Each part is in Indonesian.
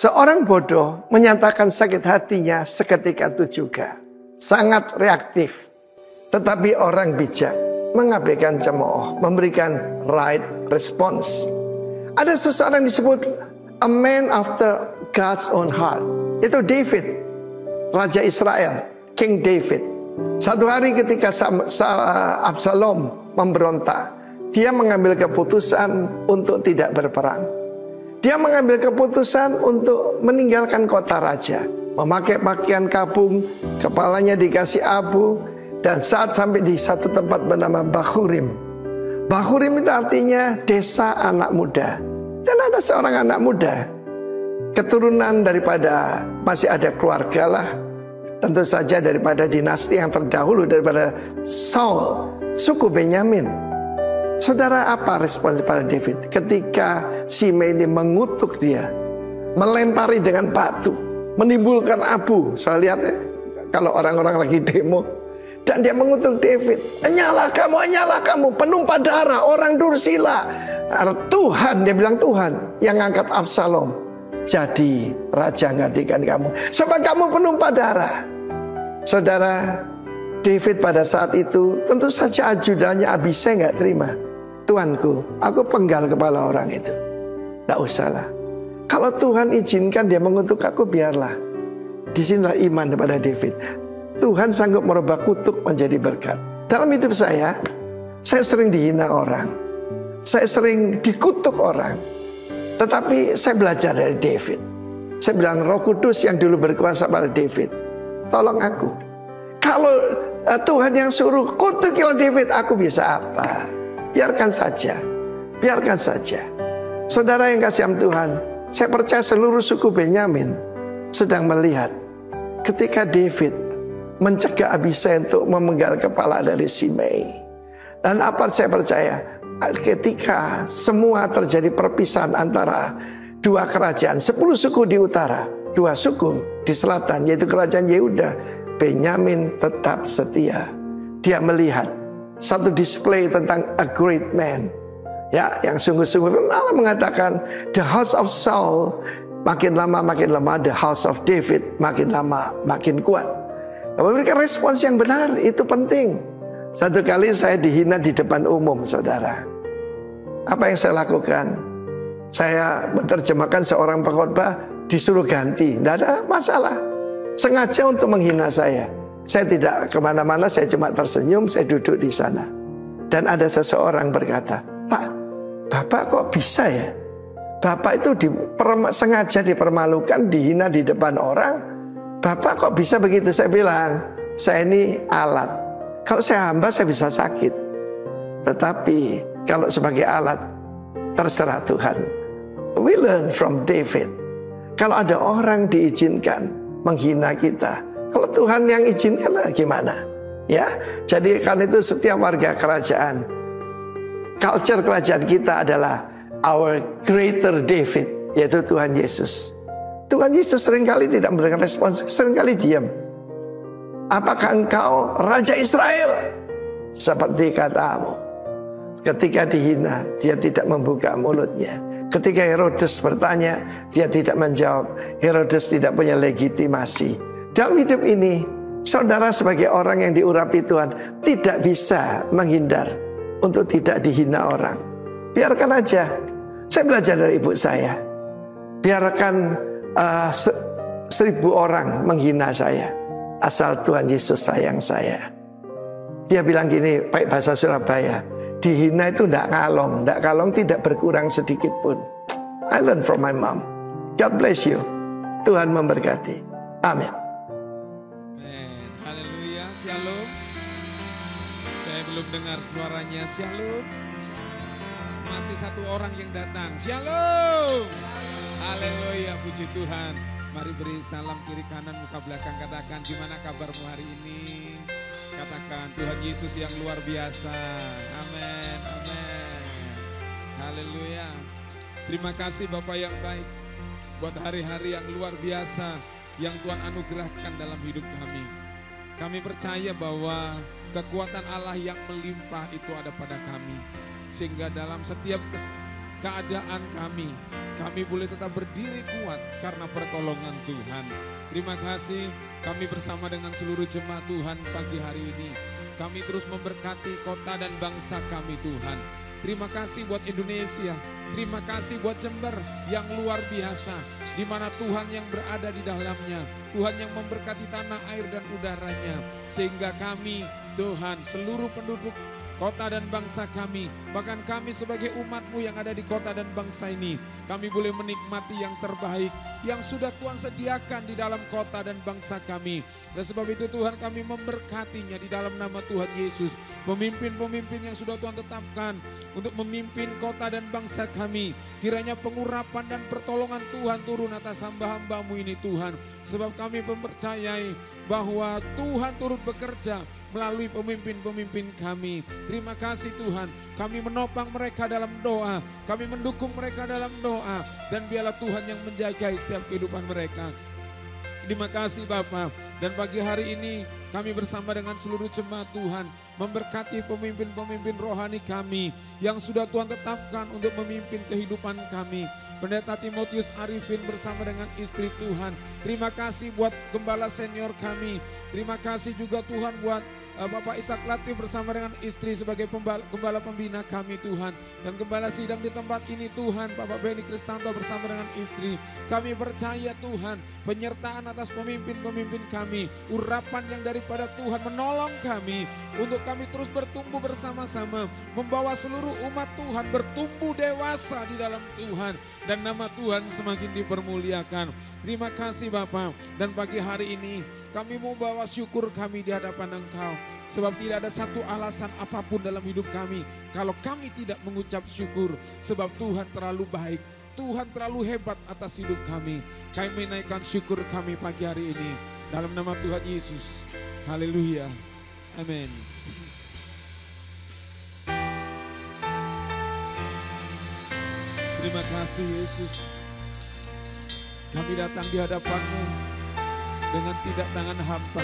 Seorang bodoh menyatakan sakit hatinya seketika itu juga. Sangat reaktif. Tetapi orang bijak mengabaikan cemooh, memberikan right response. Ada seseorang disebut a man after God's own heart. Itu David, Raja Israel, King David. Satu hari ketika Absalom memberontak, dia mengambil keputusan untuk tidak berperang. Dia mengambil keputusan untuk meninggalkan kota raja, memakai pakaian kabung, kepalanya dikasih abu, dan saat sampai di satu tempat bernama Bahurim. Bahurim itu artinya desa anak muda. Dan ada seorang anak muda, keturunan daripada, masih ada keluarga lah, tentu saja daripada dinasti yang terdahulu, daripada Saul, suku Benyamin. Saudara, apa respons pada David ketika Shimei ini mengutuk dia, melempari dengan batu, menimbulkan abu. Saya lihat ya, kalau orang-orang lagi demo, dan dia mengutuk David, enyalah kamu, penumpah darah, orang Dursila. Tuhan, dia bilang Tuhan yang angkat Absalom jadi raja gantikan kamu, sebab kamu penumpah darah. Saudara, David pada saat itu tentu saja ajudannya Abisai nggak terima. Tuanku, aku penggal kepala orang itu. Nggak usahlah. Kalau Tuhan izinkan dia mengutuk aku, biarlah. Disinilah iman kepada David. Tuhan sanggup merubah kutuk menjadi berkat. Dalam hidup saya sering dihina orang, saya sering dikutuk orang. Tetapi saya belajar dari David. Saya bilang, Roh Kudus yang dulu berkuasa pada David, tolong aku. Kalau Tuhan yang suruh kutukilah David, aku bisa apa? Biarkan saja, biarkan saja. Saudara yang kasih Tuhan, saya percaya seluruh suku Benyamin sedang melihat ketika David mencegah Abisai untuk memenggal kepala dari Shimei. Dan apa saya percaya, ketika semua terjadi perpisahan antara dua kerajaan, 10 suku di utara, 2 suku di selatan, yaitu kerajaan Yehuda, Benyamin tetap setia. Dia melihat satu display tentang a great man, ya, yang sungguh-sungguh. Allah mengatakan the house of Saul makin lama makin lemah, the house of David makin lama makin kuat. Memberikan respons yang benar itu penting. Satu kali saya dihina di depan umum, saudara. Apa yang saya lakukan? Saya menerjemahkan seorang pengkhotbah, disuruh ganti, tidak ada masalah. Sengaja untuk menghina saya. Saya tidak kemana-mana, saya cuma tersenyum, saya duduk di sana. Dan ada seseorang berkata, Pak, Bapak kok bisa ya? Bapak itu sengaja dipermalukan, dihina di depan orang. Bapak kok bisa begitu? Saya bilang, saya ini alat. Kalau saya hamba, saya bisa sakit. Tetapi kalau sebagai alat, terserah Tuhan. We learn from David. Kalau ada orang diizinkan menghina kita, kalau Tuhan yang izinkan, gimana? Ya, jadi kan itu setiap warga kerajaan, culture kerajaan kita adalah our greater David, yaitu Tuhan Yesus. Tuhan Yesus seringkali tidak memberikan respons, seringkali diam. Apakah engkau Raja Israel? Seperti katamu. Ketika dihina, dia tidak membuka mulutnya. Ketika Herodes bertanya, dia tidak menjawab. Herodes tidak punya legitimasi. Dalam hidup ini, saudara sebagai orang yang diurapi Tuhan tidak bisa menghindar untuk tidak dihina orang. Biarkan aja. Saya belajar dari ibu saya. Biarkan 1000 orang menghina saya, asal Tuhan Yesus sayang saya. Dia bilang gini, pakai bahasa Surabaya, dihina itu tidak kalong tidak berkurang sedikit pun. I learn from my mom. God bless you. Tuhan memberkati. Amin. Shalom. Saya belum dengar suaranya. Shalom. Masih satu orang yang datang. Shalom. Haleluya, puji Tuhan. Mari beri salam kiri kanan muka belakang. Katakan, gimana kabarmu hari ini? Katakan, Tuhan Yesus yang luar biasa. Amin, amin. Haleluya. Terima kasih Bapak yang baik buat hari-hari yang luar biasa yang Tuhan anugerahkan dalam hidup kami. Kami percaya bahwa kekuatan Allah yang melimpah itu ada pada kami. Sehingga dalam setiap keadaan kami. Kami boleh tetap berdiri kuat karena pertolongan Tuhan. Terima kasih kami bersama dengan seluruh jemaat Tuhan pagi hari ini. Kami terus memberkati kota dan bangsa kami Tuhan. Terima kasih buat Indonesia. Terima kasih buat Jember yang luar biasa, di mana Tuhan yang berada di dalamnya, Tuhan yang memberkati tanah air dan udaranya, sehingga kami Tuhan seluruh penduduk kota dan bangsa kami, bahkan kami sebagai umat-Mu yang ada di kota dan bangsa ini, kami boleh menikmati yang terbaik yang sudah Tuhan sediakan di dalam kota dan bangsa kami. Dan sebab itu Tuhan kami memberkatinya di dalam nama Tuhan Yesus. Pemimpin-pemimpin yang sudah Tuhan tetapkan untuk memimpin kota dan bangsa kami, kiranya pengurapan dan pertolongan Tuhan turun atas hamba-hamba-Mu ini Tuhan. Sebab kami mempercayai bahwa Tuhan turut bekerja melalui pemimpin-pemimpin kami. Terima kasih Tuhan, kami menopang mereka dalam doa, kami mendukung mereka dalam doa, dan biarlah Tuhan yang menjaga setiap kehidupan mereka. Terima kasih Bapa. Dan pagi hari ini kami bersama dengan seluruh jemaat Tuhan memberkati pemimpin-pemimpin rohani kami yang sudah Tuhan tetapkan untuk memimpin kehidupan kami. Pendeta Timotius Arifin bersama dengan istri Tuhan. Terima kasih buat gembala senior kami. Terima kasih juga Tuhan buat Bapak Ishak Latif bersama dengan istri sebagai gembala pembina kami Tuhan. Dan gembala sidang di tempat ini Tuhan, Bapak Beni Kristanto bersama dengan istri. Kami percaya Tuhan, penyertaan atas pemimpin-pemimpin kami, urapan yang daripada Tuhan menolong kami untuk kami terus bertumbuh bersama-sama, membawa seluruh umat Tuhan bertumbuh dewasa di dalam Tuhan, dan nama Tuhan semakin dipermuliakan. Terima kasih Bapak. Dan pagi hari ini kami mau bawa syukur kami di hadapan Engkau. Sebab tidak ada satu alasan apapun dalam hidup kami kalau kami tidak mengucap syukur. Sebab Tuhan terlalu baik, Tuhan terlalu hebat atas hidup kami. Kami menaikkan syukur kami pagi hari ini dalam nama Tuhan Yesus. Haleluya. Amin. Terima kasih Yesus. Kami datang di hadapan-Mu dengan tidak tangan hampa.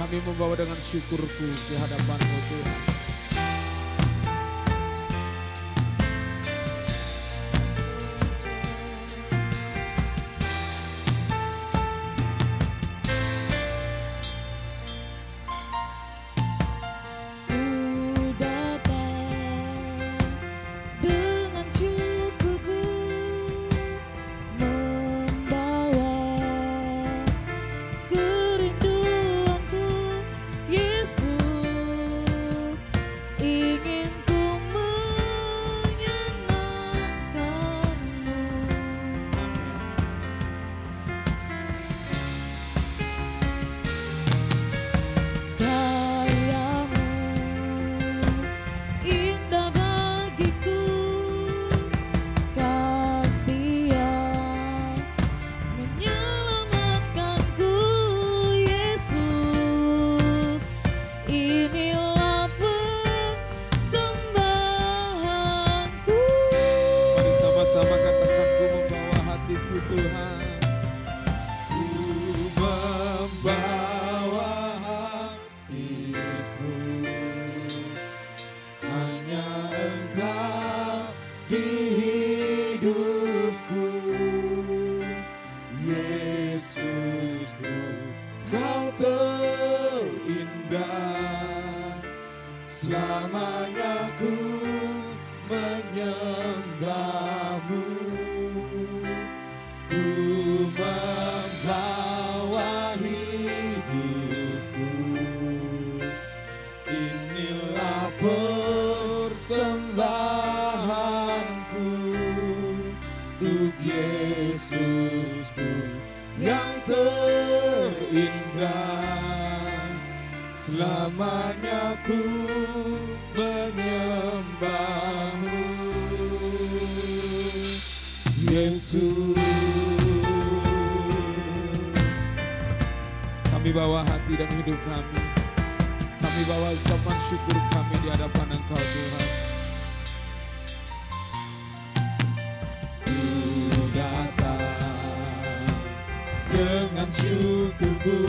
Kami membawa dengan syukurku di hadapan-Mu Tuhan. Selamanya ku menyembah-Mu, Yesus. Kami bawa hati dan hidup kami. Kami bawa ucapan syukur kami di hadapan Engkau Tuhan. Ku datang dengan syukurku,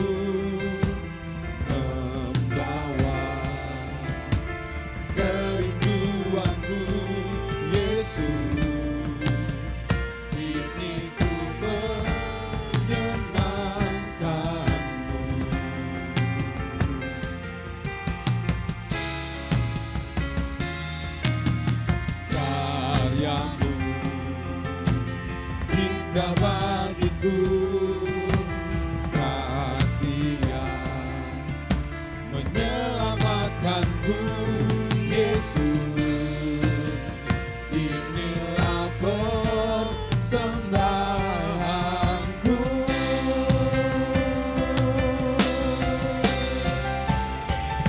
kerinduanku, Yesus. indah bagiku, kasih yang menyelamatkanku, Yesus, inilah persembahanku.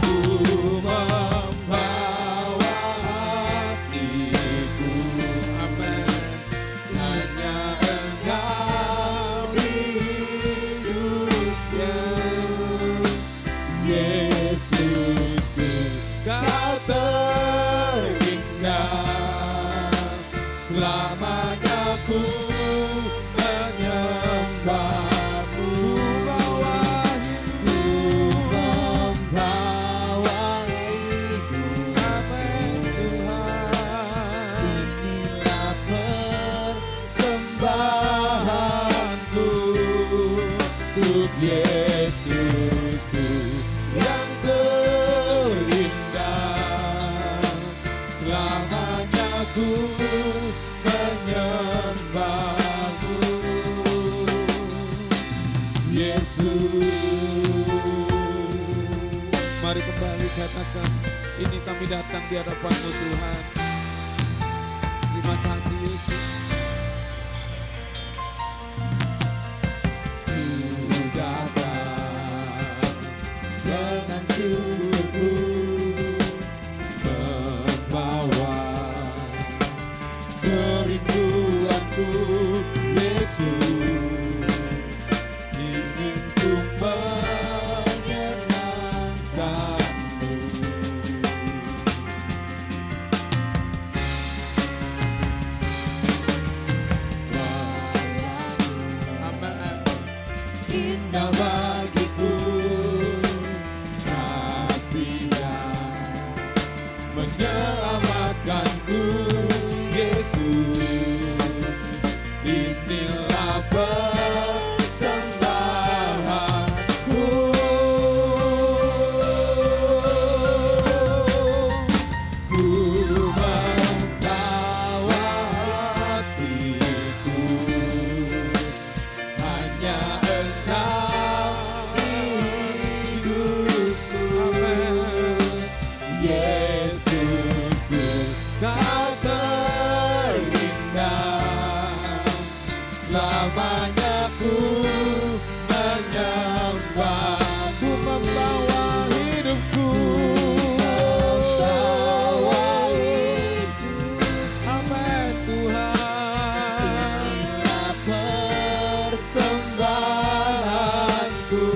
Ku membawa hatiku, amin, hanya Engkau di hidupnya, Yesusku, Kau terindah, selamanya ku menyembahmu. Ku membawa hidup, amin Tuhan, inilah persembahanku untuk Yesusku yang terindah, selamanya ku menyembahmu, Yesus. Mari kembali katakan, ini kami datang di hadapan-Mu Tuhan. Terima kasih Yesus. Ku datang dengan syukurku, membawa kerinduanku, Yesus, ingin ku menyenangkanmu. Amin. Indah bagiku, kasih yang menyelamatkanku, Yesus, inilah persembahanku. Ku membawa hatiku, hanya Engkau di hidupku, Yesusku, Kau terindah, selamanya ku menyembah. Ku membawa hidupku, membawa hidup, amin Tuhan, inilah persembahanku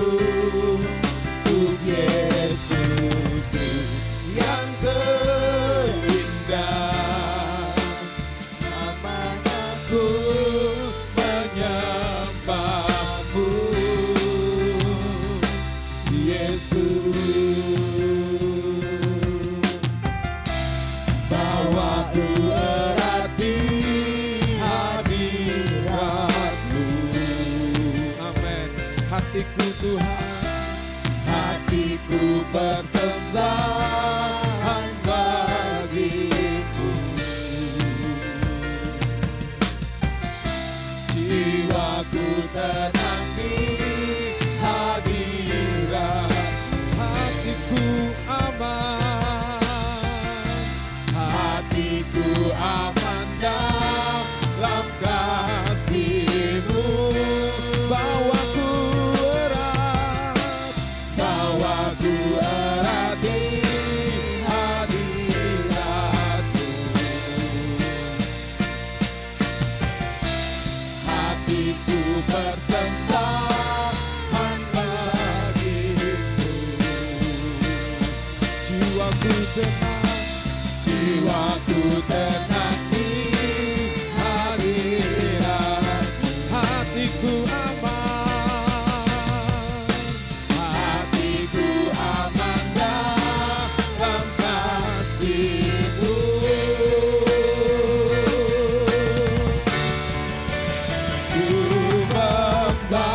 untuk Yesusku yang terindah, selamanya ku menyembahmu, Yesus. Bahwa ku erat di hadirat-Mu, Amin. Hatiku Tuhan, hatiku persembahan bagimu, jiwaku tenang di hadirat, hatiku aman, hatiku aman dalam kasih-Mu. bawaku erat, Bawaku erat di hadirat-Mu, hatiku persembahan bagimu, jiwaku tenang, jiwaku tenang di hadirat, hatiku aman, hatiku aman dalam kasih-Mu. Ku membawa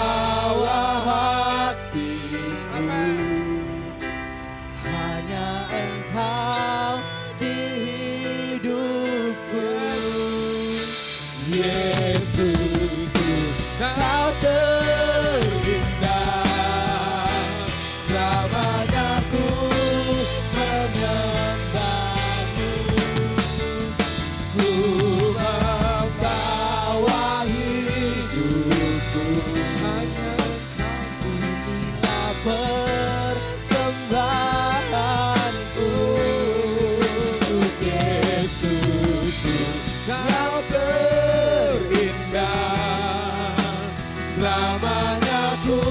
selamanya ku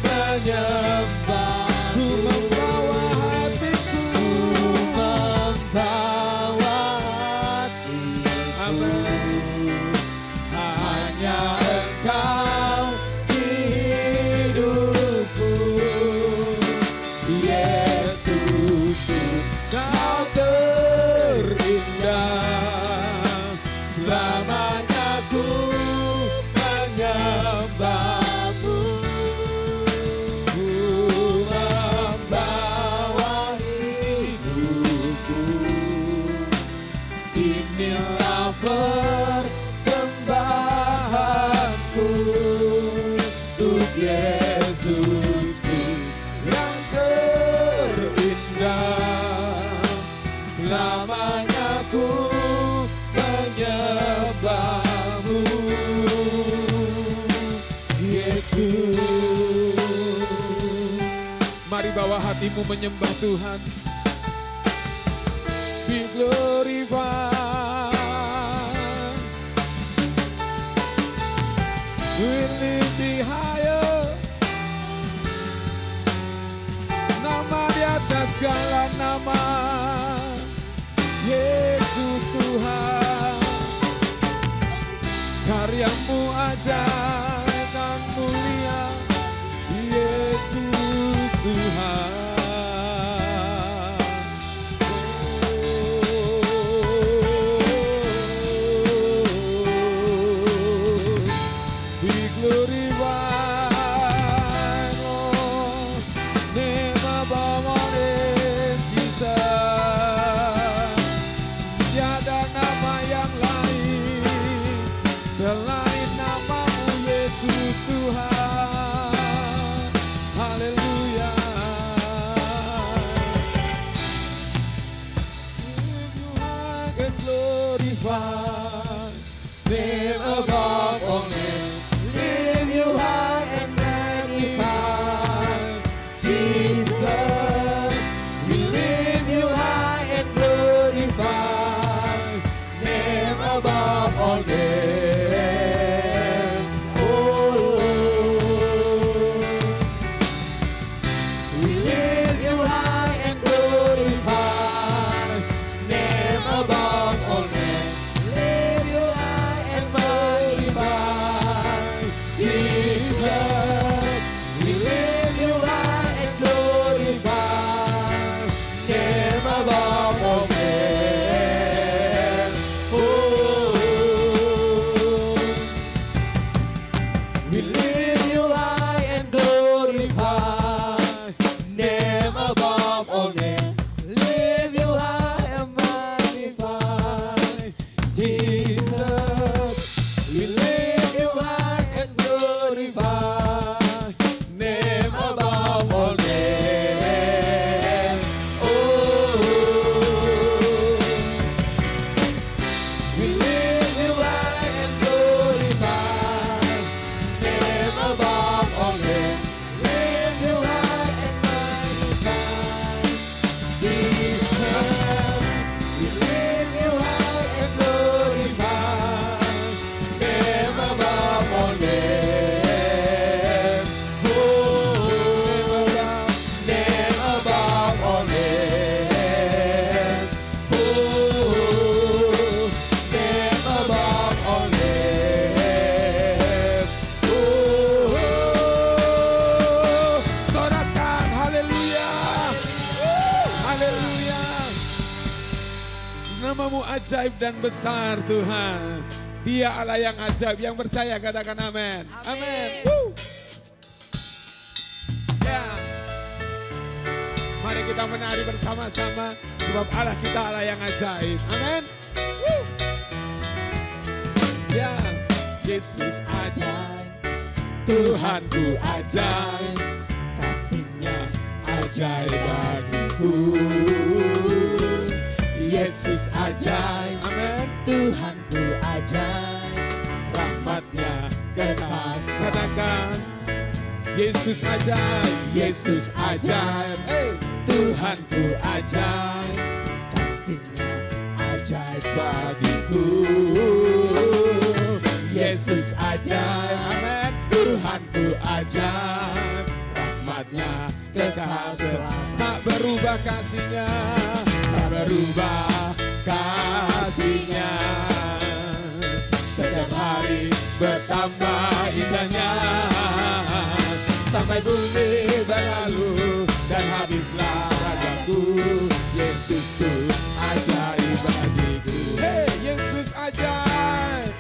menyembah. Ku membawa hatiku, membawa hatiku. amin. Hanya Engkau di hidupku, Yesusku, Kau terindah. Selamanya ku menyembahmu. Ku membawa hidupku, inilah persembahanku untuk Yesusku yang terindah. Selamanya ku menyembahmu, Yesus. Mari bawa hatimu menyembah Tuhan. Be glorified. We lift thee higher. Nama di atas segala nama, Yesus Tuhan. Karyamu ajaib dan mulia, Yesus Tuhan. Be glorified, Lord, name above all names, Jesus. Tiada nama yang lain selain namamu, Yesus Tuhan. Haleluya. If you high and glorified, Name above all names, lift you high and magnify, Jesus. We lift you high and glorify, name above all names. Oh, we lift you high and glorify, name above all names. Lift you high and magnify, Jesus. We lift you high and glorify, name above all names. Oh, we lift you high and glorify, name above all names. Lift you high and magnify, Jesus. We lift you high and glorify, name above all names. Oh, we lift you high and glorify, name above all names. Lift you high and magnify, Jesus. We lift you high and glorify, name above all names. Oh, name above all names. Oh, name above all names. Oh, sorakan haleluya. Haleluya. Namamu ajaib dan besar Tuhan. Dia Allah yang ajaib, yang percaya katakan amin. Amin. Ya. Mari kita menari bersama-sama sebab Allah kita Allah yang ajaib. Amin. Ya. Yesus ajaib, Tuhanku ajaib, kasih-Nya ajaib bagiku. Yesus ajaib, amin. Tuhanku ajaib, rahmat-Nya kekal. Katakan Yesus ajaib, Yesus ajaib, hey. Tuhanku ajaib, kasih-Nya ajaib bagiku. Yesus ajaib, Amin. ajaib, rahmat-Nya kekal selamanya. Tak berubah kasih-Nya, tak berubah kasih-Nya. Setiap hari bertambah indahnya, sampai bumi berlalu dan habislah ragaku. Yesusku ajaib bagiku. Hey, Yesus ajaib.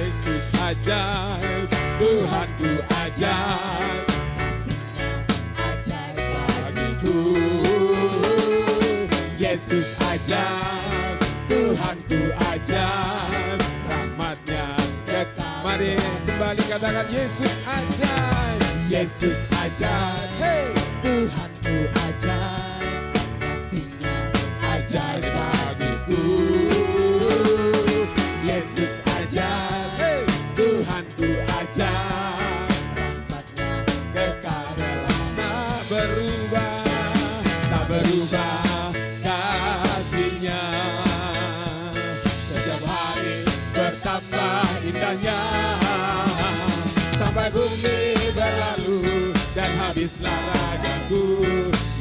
Yesus ajaib, Tuhanku ajaib, kasih-Nya ajaib bagiku. Yesus ajaib, Tuhanku ajaib, rahmat-Nya kekal. Mari kembali katakan Yesus ajaib. Yesus ajaib, hey, Tuhanku ajaib, kasih-Nya ajaib bagiku. Yesus ajaib, hey, Tuhanku ajaib, rahmat-Nya kekal selama. Berubah, tak berubah kasih-Nya. Setiap hari bertambah indahnya, sampai bumi berlalu dan habislah ragaku.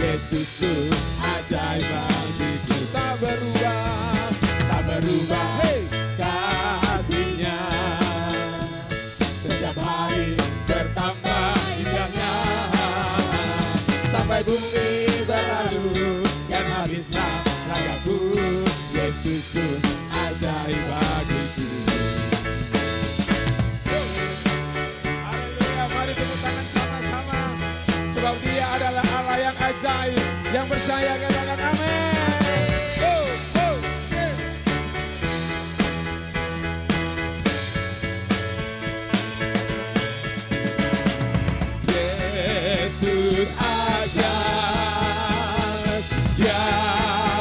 Yesusku ajaib bagiku. Tak berubah, tak berubah, hey, kasih-Nya. Setiap hari bertambah indahnya, sampai bumi berlalu dan habislah ragaku. Yesusku ajaib bagiku. Haleluya, mari tepuk tangan sama-sama, sebab Dia adalah Allah yang ajaib. Yang percaya katakan amin. Oh, oh, yeah. Yesus ajaib, Dia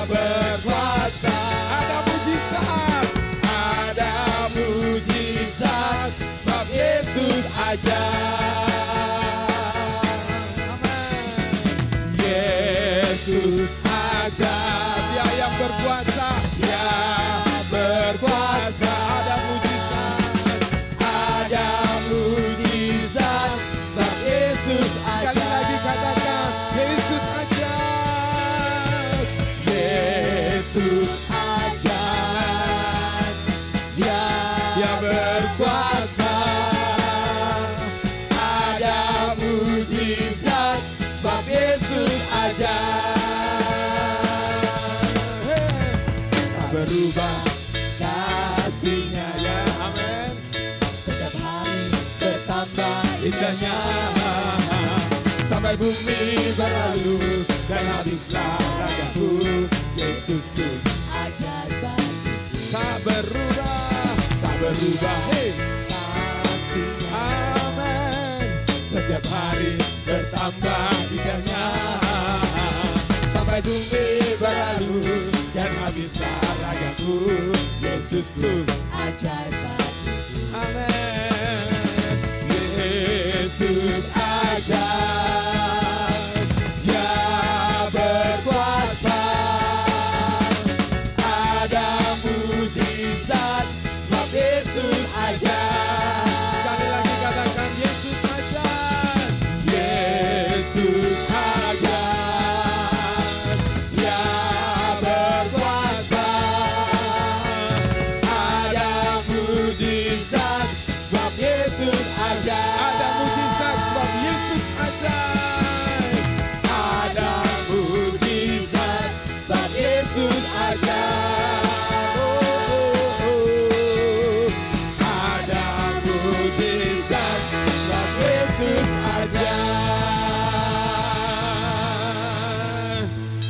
berkuasa. Ada mujizat, ada mujizat, sebab Yesus ajaib. Amin. Yesus ajaib, Dia yang berkuasa, Dia berkuasa. Ada mujizat, ada mujizat, sebab Yesus ajaib. Sekali lagi katakan Yesus ajaib. Yesus ajaib, Dia berkuasa. Ada mujizat, sebab Yesus ajaib. Tak berubah kasih-Nya, ya amin. Setiap hari bertambah indahnya, sampai bumi berlalu dan habislah ragaku. Yesusku ajaib bagiku. Tak berubah, tak berubah, hey, kasih-Nya, amin. Setiap hari bertambah indahnya, sampai bumi berlalu dan habislah ragaku. Yesusku ajaib bagiku. Amin. Yesus ajaib, Dia berkuasa. Ada mujizat, sebab Yesus ajaib. Sekali lagi katakan Yesus ajaib. Yesus ajaib, Dia berkuasa. Ada mujizat, sebab Yesus ajaib. Ada mujizat, sebab Yesus ajaib. Ada mujizat, sebab Yesus ajaib. Oh, oh, oh. Ada mujizat, sebab Yesus ajaib.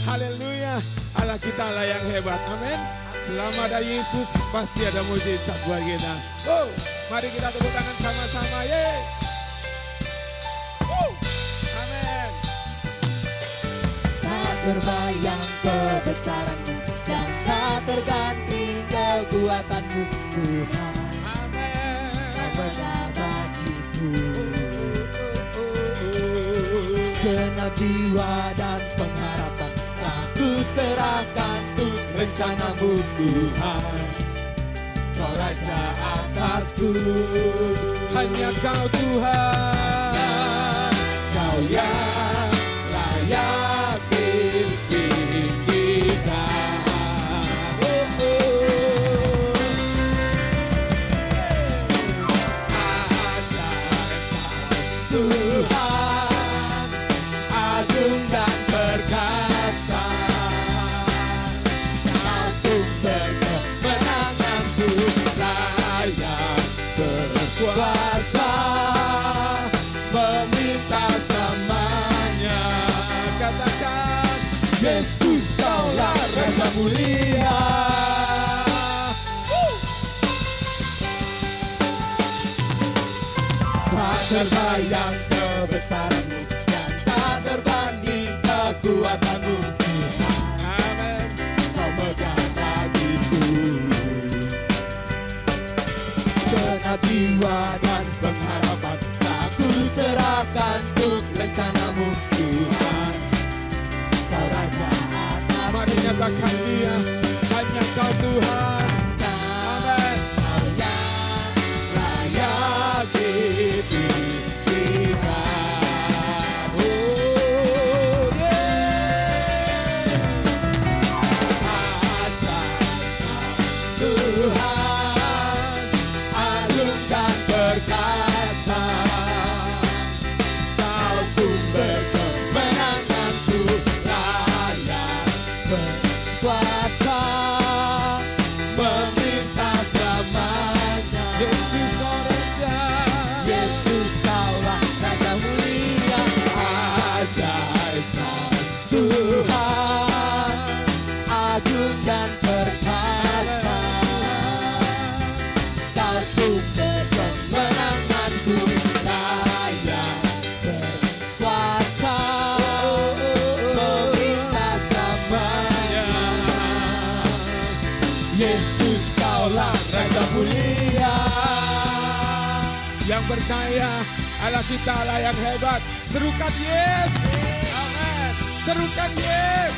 Haleluya, Allah kita Allah yang hebat, amin. Selama ada Yesus, pasti ada mujizat buat kita. Oh, mari kita tepuk tangan sama-sama, yeay. Amin. Tak terbayang kebesaran-Mu dan tak terganti kekuatan-Mu, Tuhan. Amin. Kau benar bagiku. Segenap jiwa dan pengharapan telah ku serahkan untuk rencana-Mu, Tuhan. Kau Raja atas bebasku. Hanya Kau Tuhan, Kau yang layak ditinggikan. Tuhan, agung dan perkasa, Kau sumber kemenanganku, layak berkuasa, meminta selamanya. katakan Yesus, Kaulah Raja mulia. Tak terbayang kebesaran-Mu dan tak terbanding kekuatan-Mu, Tuhan. amin. Kau megang bagiku segenap jiwa dan pengharapan, tak ku serahkan untuk rencana-Mu, Tuhan. Kau Raja atas. Mari nyatakan Dia, hanya Kau Tuhan. Amin. Kau yang layak ditinggikan. Oh, yeah. Ajaib Tuhan, agung dan perkasa, Kau sumber kemenanganku, layak berkuasa, meminta selamanya. Yesus Kau Raja, Yesus, Kaulah Raja mulia. Ajaib Tuhan, agung dan perkasa, Kau sumber kemenanganku, layak berkuasa, meminta selamanya. Yesus, Kaulah Raja mulia. yang percaya Allah kita Allah yang hebat, serukan yes. Amin. Serukan yes.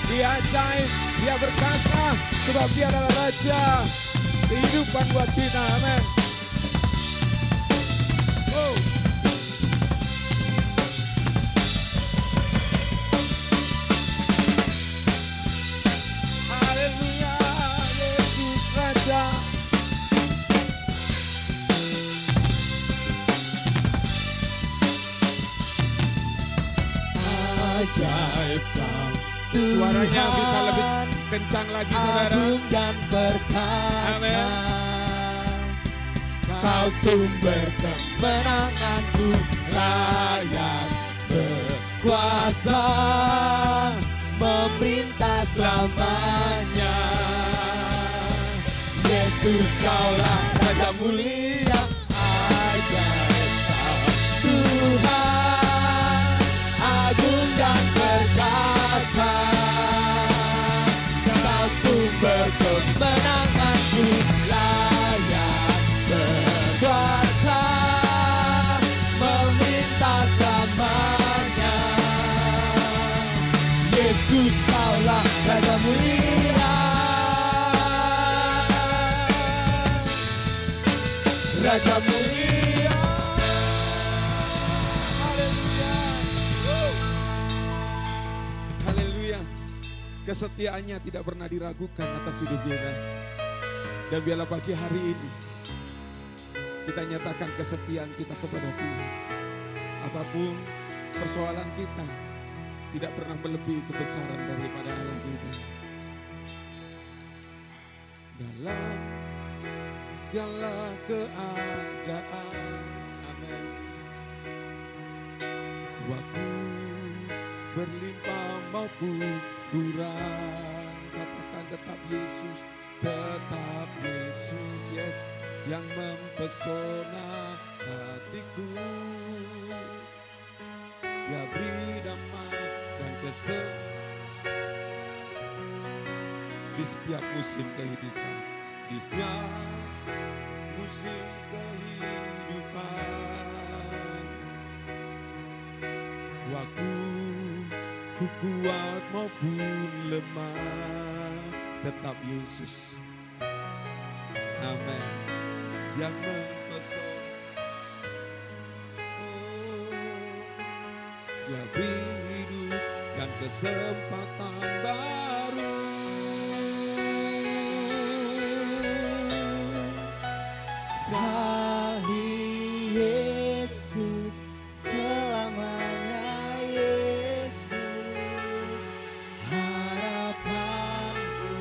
Dia ajaib, Dia berkuasa, sebab Dia adalah Raja kehidupan buat kita. Amin. Oh. Haleluya, Yesus Raja. Ajaib Kau Suaranya Tuhan, bisa lebih kencang lagi, saudara. agung dan perkasa. Amin. Kau sumber kemenanganku, layak berkuasa, memerintah selamanya. Yesus, Kaulah Raja mulia. Ajaib Kau Tuhan, agung dan perkasa, Kau sumber kemenanganku, layak berkuasa, meminta selamanya. Yesus, Kaulah Raja mulia. Raja mulia. Haleluya. Kesetiaannya tidak pernah diragukan atas hidup kita. Dan biarlah pagi hari ini kita nyatakan kesetiaan kita kepada Tuhan. Apapun persoalan kita, tidak pernah melebihi kebesaran daripada Allah kita. Dalam segala keadaan, amin. Waktu berlimpah maupun kurang, katakan tetap Yesus, yes, yang mempesona hatiku. Dia beri damai dan di setiap musim kehidupan, di setiap musim kehidupan. Waktu ku kuat maupun lemah, tetap Yesus Amin. Yang mempesona. Dia beri hidup dan kesempatan baru. Sekali Yesus, selamanya Yesus, harapanku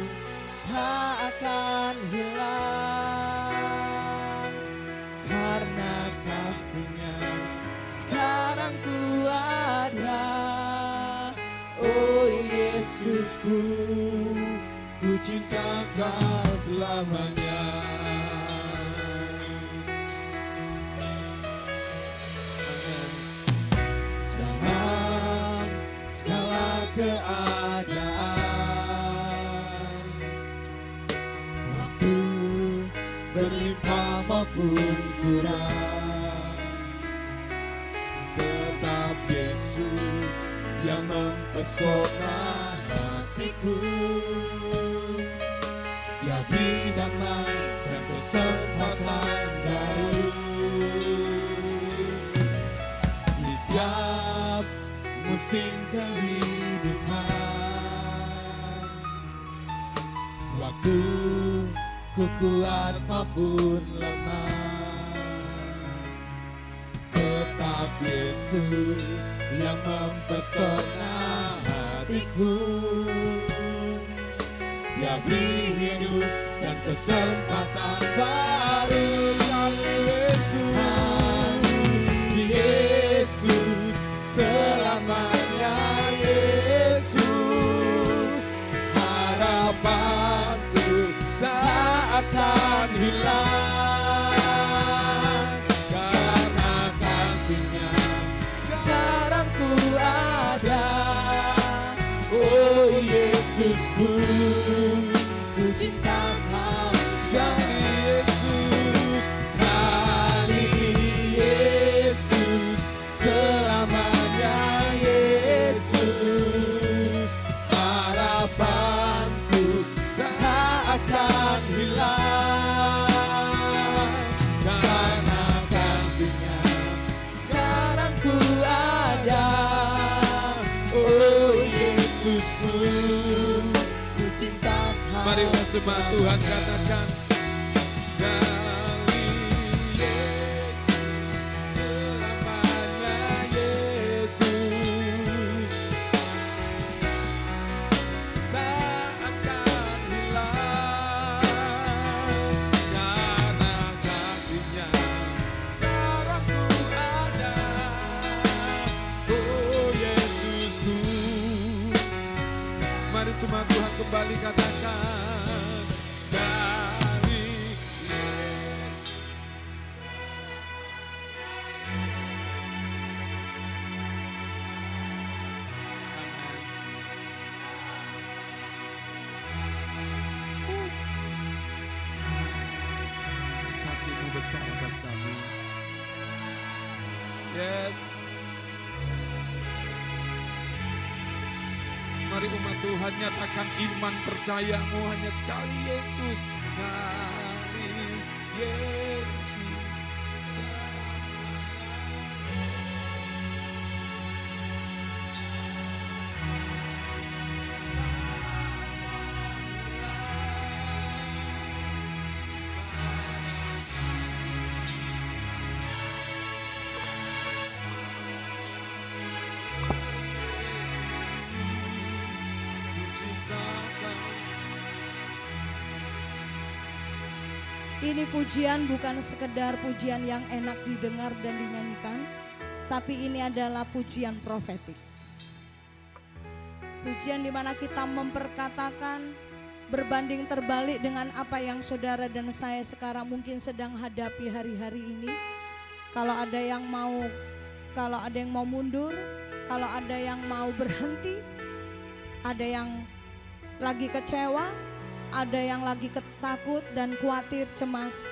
tak akan hilang, karena kasih-Nya sekarang ku ada. Oh Yesusku, ku cinta Kau selamanya. Dalam segala keadaan, waktu berlimpah maupun kurang, tetap Yesus yang mempesona hatiku. Dia beri damai dan kesempatan baru di setiap musim kehidupan. Waktu ku kuat maupun lemah, tetap Yesus yang mempesona hatiku. Dia beri hidup dan kesempatan baru. Yesus, selamanya Yesus, harapanku tak akan hilang, karena kasih-Nya sekarang ku ada. Oh Yesusku, ku cinta Kau sekali Yesus, sekali Yesus, selamanya Yesus, harapanku tak akan hilang, karena kasih-Nya sekarang ku ada. Oh Yesusku, ku cinta Kau. Mari sembah Tuhan, katakan sekali Yesus, selamanya Yesus, tak akan hilang, karena kasih-Nya sekarang ku ada. Oh Yesusku, mari cuma Tuhan kembali katakan sekali Yesus. Kasih-Mu besar atas kami. Yes. Mari umat Tuhan nyatakan iman percayamu hanya sekali Yesus. Sekali Yesus. Ini pujian bukan sekedar pujian yang enak didengar dan dinyanyikan, tapi ini adalah pujian profetik. Pujian di mana kita memperkatakan berbanding terbalik dengan apa yang saudara dan saya sekarang mungkin sedang hadapi hari-hari ini. Kalau ada yang mau mundur, kalau ada yang mau berhenti, ada yang lagi kecewa, ada yang lagi takut dan khawatir, cemas.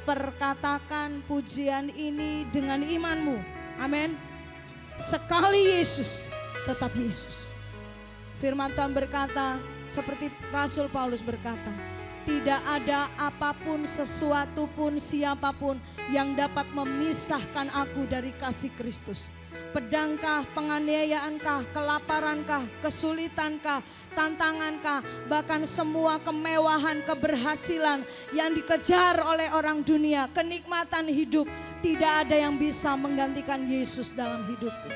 Perkatakan pujian ini dengan imanmu. Amin. Sekali Yesus, tetap Yesus. Firman Tuhan berkata, seperti Rasul Paulus berkata, Tidak ada apapun, sesuatu pun, siapapun yang dapat memisahkan aku dari kasih Kristus. Pedangkah, penganiayaankah, kelaparankah, kesulitankah, tantangankah, bahkan semua kemewahan, keberhasilan yang dikejar oleh orang dunia, kenikmatan hidup, tidak ada yang bisa menggantikan Yesus dalam hidupku.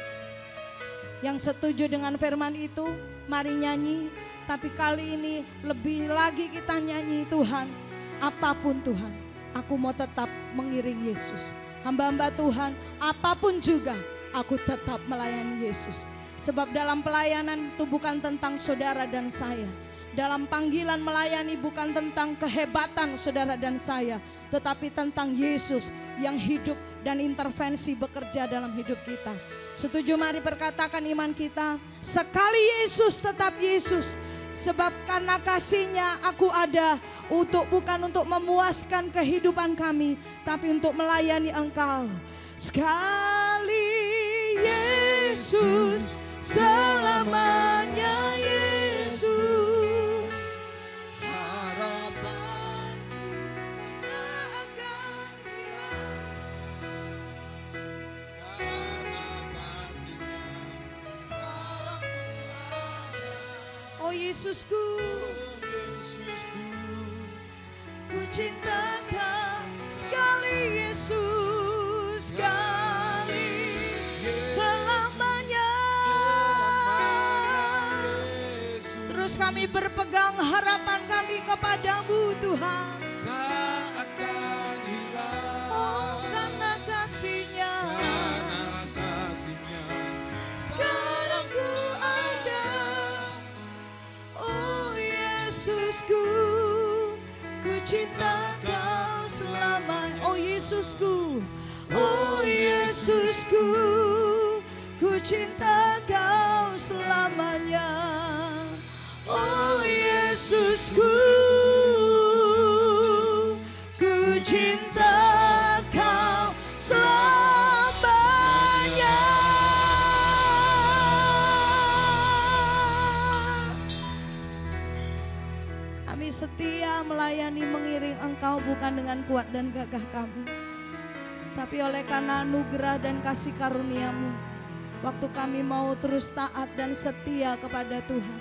Yang setuju dengan firman itu, mari nyanyi. Tapi kali ini lebih lagi kita nyanyi, Tuhan, apapun Tuhan, aku mau tetap mengiring Yesus. Hamba-hamba Tuhan, apapun juga, aku tetap melayani Yesus. Sebab dalam pelayanan itu bukan tentang saudara dan saya. Dalam panggilan melayani bukan tentang kehebatan saudara dan saya, tetapi tentang Yesus yang hidup dan intervensi bekerja dalam hidup kita. Setuju, mari perkatakan iman kita, sekali Yesus tetap Yesus. Sebab karena kasih-Nya aku ada bukan untuk memuaskan kehidupan kami, tapi untuk melayani Engkau. Sekali Yesus, selamanya Yesus. Harapanku tak akan hilang. Karena kasih-Nya sekarang ku ada. Oh Yesusku, ku cinta Kau sekali Yesus, sekali selamanya. Terus kami berpegang harapan kami kepadamu Tuhan. Tak akan hilang. Oh karena kasih-Nya, sekarang ku ada. Oh Yesusku, ku cinta Kau selamanya. Oh Yesusku, oh Yesusku, ku cinta Kau selamanya. Oh Yesusku, ku cinta Kau selamanya. Kami setia melayani mengiring Engkau bukan dengan kuat dan gagah kami, tapi oleh karena anugerah dan kasih karunia-Mu. Waktu kami mau terus taat dan setia kepada Tuhan,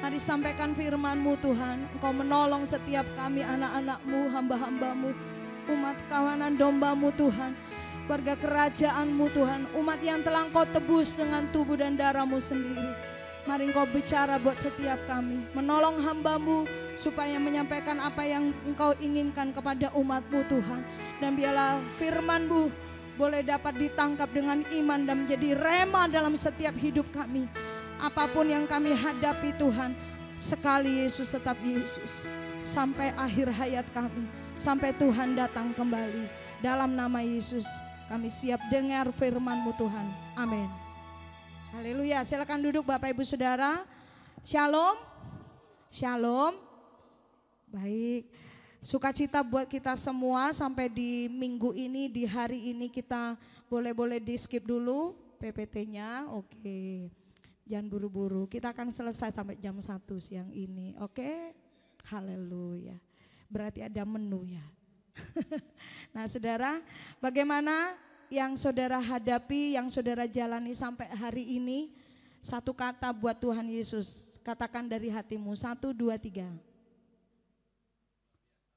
mari sampaikan firman-Mu Tuhan. Engkau menolong setiap kami, anak-anak-Mu, hamba-hamba-Mu, umat kawanan domba-Mu Tuhan, warga kerajaan-Mu Tuhan, umat yang telah Engkau tebus dengan tubuh dan darah-Mu sendiri. Mari Engkau bicara buat setiap kami, menolong hamba-Mu supaya menyampaikan apa yang Engkau inginkan kepada umat-Mu Tuhan. Dan biarlah firman-Mu boleh dapat ditangkap dengan iman dan menjadi rema dalam setiap hidup kami. Apapun yang kami hadapi Tuhan, sekali Yesus tetap Yesus. Sampai akhir hayat kami, sampai Tuhan datang kembali. Dalam nama Yesus kami siap dengar firman-Mu Tuhan. Amin. Haleluya. Silakan duduk Bapak Ibu Saudara. Shalom. Shalom. Baik. Sukacita buat kita semua sampai di minggu ini, di hari ini kita boleh di skip dulu PPT-nya. Oke. Jangan buru-buru. Kita akan selesai sampai jam 1 siang ini. Oke. Haleluya. Berarti ada menu ya. Nah saudara, bagaimana yang saudara hadapi, yang saudara jalani sampai hari ini? Satu kata buat Tuhan Yesus, katakan dari hatimu. 1, 2, 3.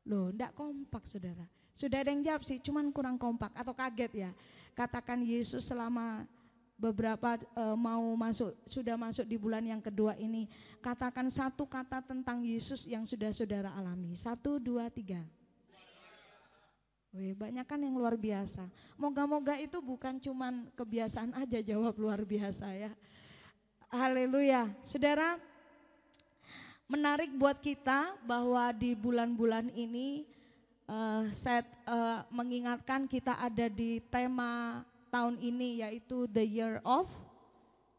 Loh, enggak kompak saudara. Sudah ada yang jawab sih, cuman kurang kompak atau kaget ya. Katakan Yesus selama beberapa sudah masuk di bulan yang kedua ini. Katakan satu kata tentang Yesus yang sudah saudara alami. 1, 2, 3. Wih, banyak kan yang luar biasa. Moga-moga itu bukan cuman kebiasaan aja jawab luar biasa ya. Haleluya. Saudara, menarik buat kita bahwa di bulan-bulan ini saya mengingatkan kita ada di tema tahun ini yaitu The Year of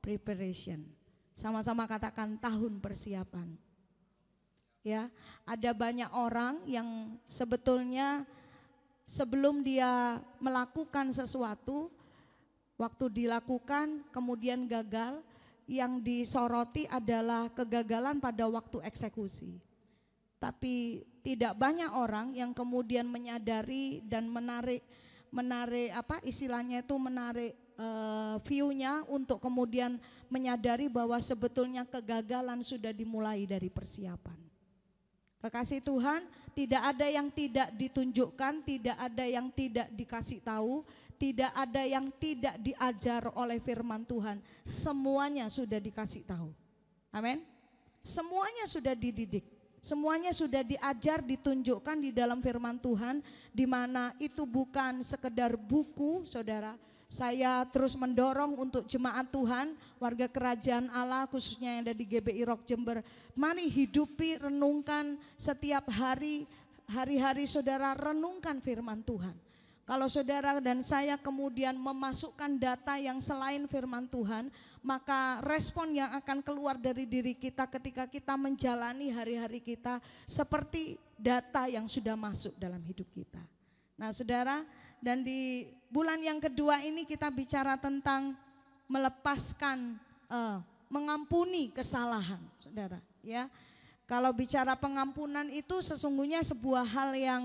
Preparation. Sama-sama katakan tahun persiapan. Ya, ada banyak orang yang sebetulnya sebelum dia melakukan sesuatu, waktu dilakukan kemudian gagal, yang disoroti adalah kegagalan pada waktu eksekusi. Tapi tidak banyak orang yang kemudian menyadari dan menarik view-nya untuk kemudian menyadari bahwa sebetulnya kegagalan sudah dimulai dari persiapan. Kekasih Tuhan, tidak ada yang tidak ditunjukkan, tidak ada yang tidak dikasih tahu, tidak ada yang tidak diajar oleh firman Tuhan. Semuanya sudah dikasih tahu. Amin. Semuanya sudah dididik. Semuanya sudah diajar, ditunjukkan di dalam firman Tuhan, di mana itu bukan sekedar buku, saudara. Saya terus mendorong untuk jemaat Tuhan, warga kerajaan Allah khususnya yang ada di GBI Rock Jember. Mari hidupi, renungkan setiap hari, hari-hari saudara renungkan firman Tuhan. Kalau saudara dan saya kemudian memasukkan data yang selain firman Tuhan, maka respon yang akan keluar dari diri kita ketika kita menjalani hari-hari kita seperti data yang sudah masuk dalam hidup kita. Nah saudara, dan di bulan yang kedua ini kita bicara tentang melepaskan, mengampuni kesalahan, saudara. Ya, kalau bicara pengampunan itu sesungguhnya sebuah hal yang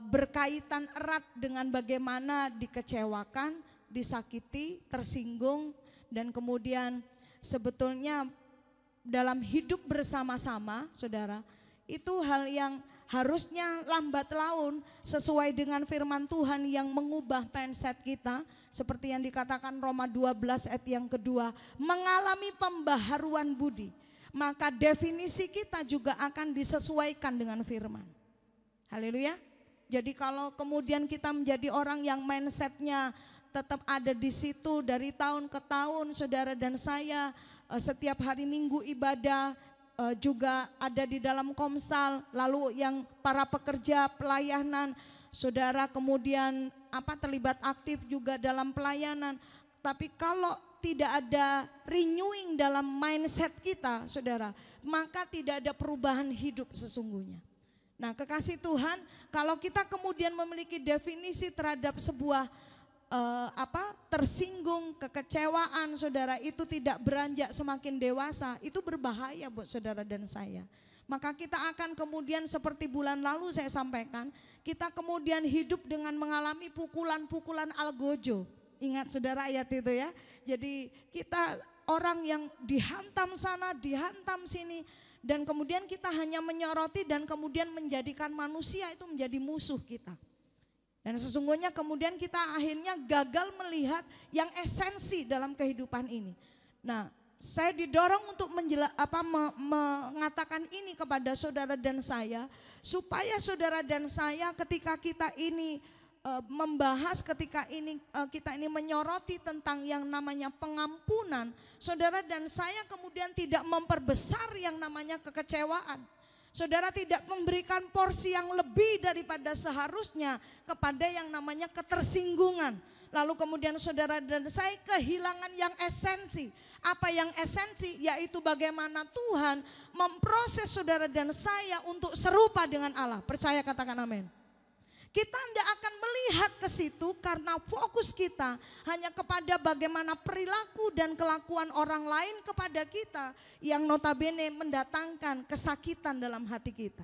berkaitan erat dengan bagaimana dikecewakan, disakiti, tersinggung, dan kemudian sebetulnya dalam hidup bersama-sama, saudara, itu hal yang harusnya lambat laun sesuai dengan firman Tuhan yang mengubah mindset kita, seperti yang dikatakan Roma 12 ayat yang kedua, mengalami pembaharuan budi, maka definisi kita juga akan disesuaikan dengan firman. Haleluya. Jadi kalau kemudian kita menjadi orang yang mindsetnya tetap ada di situ dari tahun ke tahun, saudara dan saya setiap hari Minggu ibadah, juga ada di dalam Komsal, lalu yang para pekerja pelayanan, saudara kemudian terlibat aktif juga dalam pelayanan. Tapi kalau tidak ada renewing dalam mindset kita, saudara, maka tidak ada perubahan hidup sesungguhnya. Nah, kekasih Tuhan, kalau kita kemudian memiliki definisi terhadap sebuah tersinggung, kekecewaan, saudara, itu tidak beranjak semakin dewasa, itu berbahaya buat saudara dan saya. Maka kita akan kemudian seperti bulan lalu saya sampaikan, kita kemudian hidup dengan mengalami pukulan-pukulan algojo. Ingat saudara ayat itu ya. Jadi kita orang yang dihantam sana, dihantam sini, dan kemudian kita hanya menyoroti dan kemudian menjadikan manusia itu menjadi musuh kita. Dan sesungguhnya kemudian kita akhirnya gagal melihat yang esensi dalam kehidupan ini. Nah, saya didorong untuk mengatakan ini kepada saudara dan saya, supaya saudara dan saya ketika kita ini membahas, ketika ini kita ini menyoroti tentang yang namanya pengampunan, saudara dan saya kemudian tidak memperbesar yang namanya kekecewaan. Saudara tidak memberikan porsi yang lebih daripada seharusnya kepada yang namanya ketersinggungan. Lalu kemudian saudara dan saya kehilangan yang esensi. Apa yang esensi? Yaitu bagaimana Tuhan memproses saudara dan saya untuk serupa dengan Allah. Percaya, katakan amin. Kita tidak akan melihat ke situ karena fokus kita hanya kepada bagaimana perilaku dan kelakuan orang lain kepada kita yang notabene mendatangkan kesakitan dalam hati kita.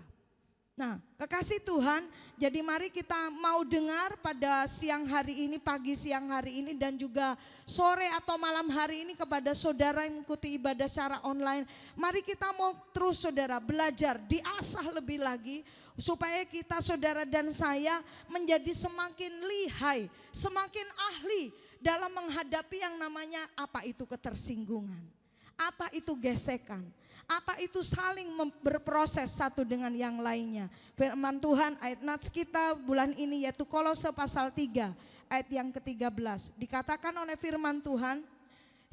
Nah, kekasih Tuhan, jadi mari kita mau dengar pada siang hari ini, pagi siang hari ini dan juga sore atau malam hari ini kepada saudara yang mengikuti ibadah secara online. Mari kita mau terus saudara belajar, diasah lebih lagi supaya kita saudara dan saya menjadi semakin lihai, semakin ahli dalam menghadapi yang namanya apa itu ketersinggungan, apa itu gesekan. Apa itu saling berproses satu dengan yang lainnya. Firman Tuhan ayat nats kita bulan ini yaitu Kolose pasal 3 ayat yang ke-13. Dikatakan oleh firman Tuhan,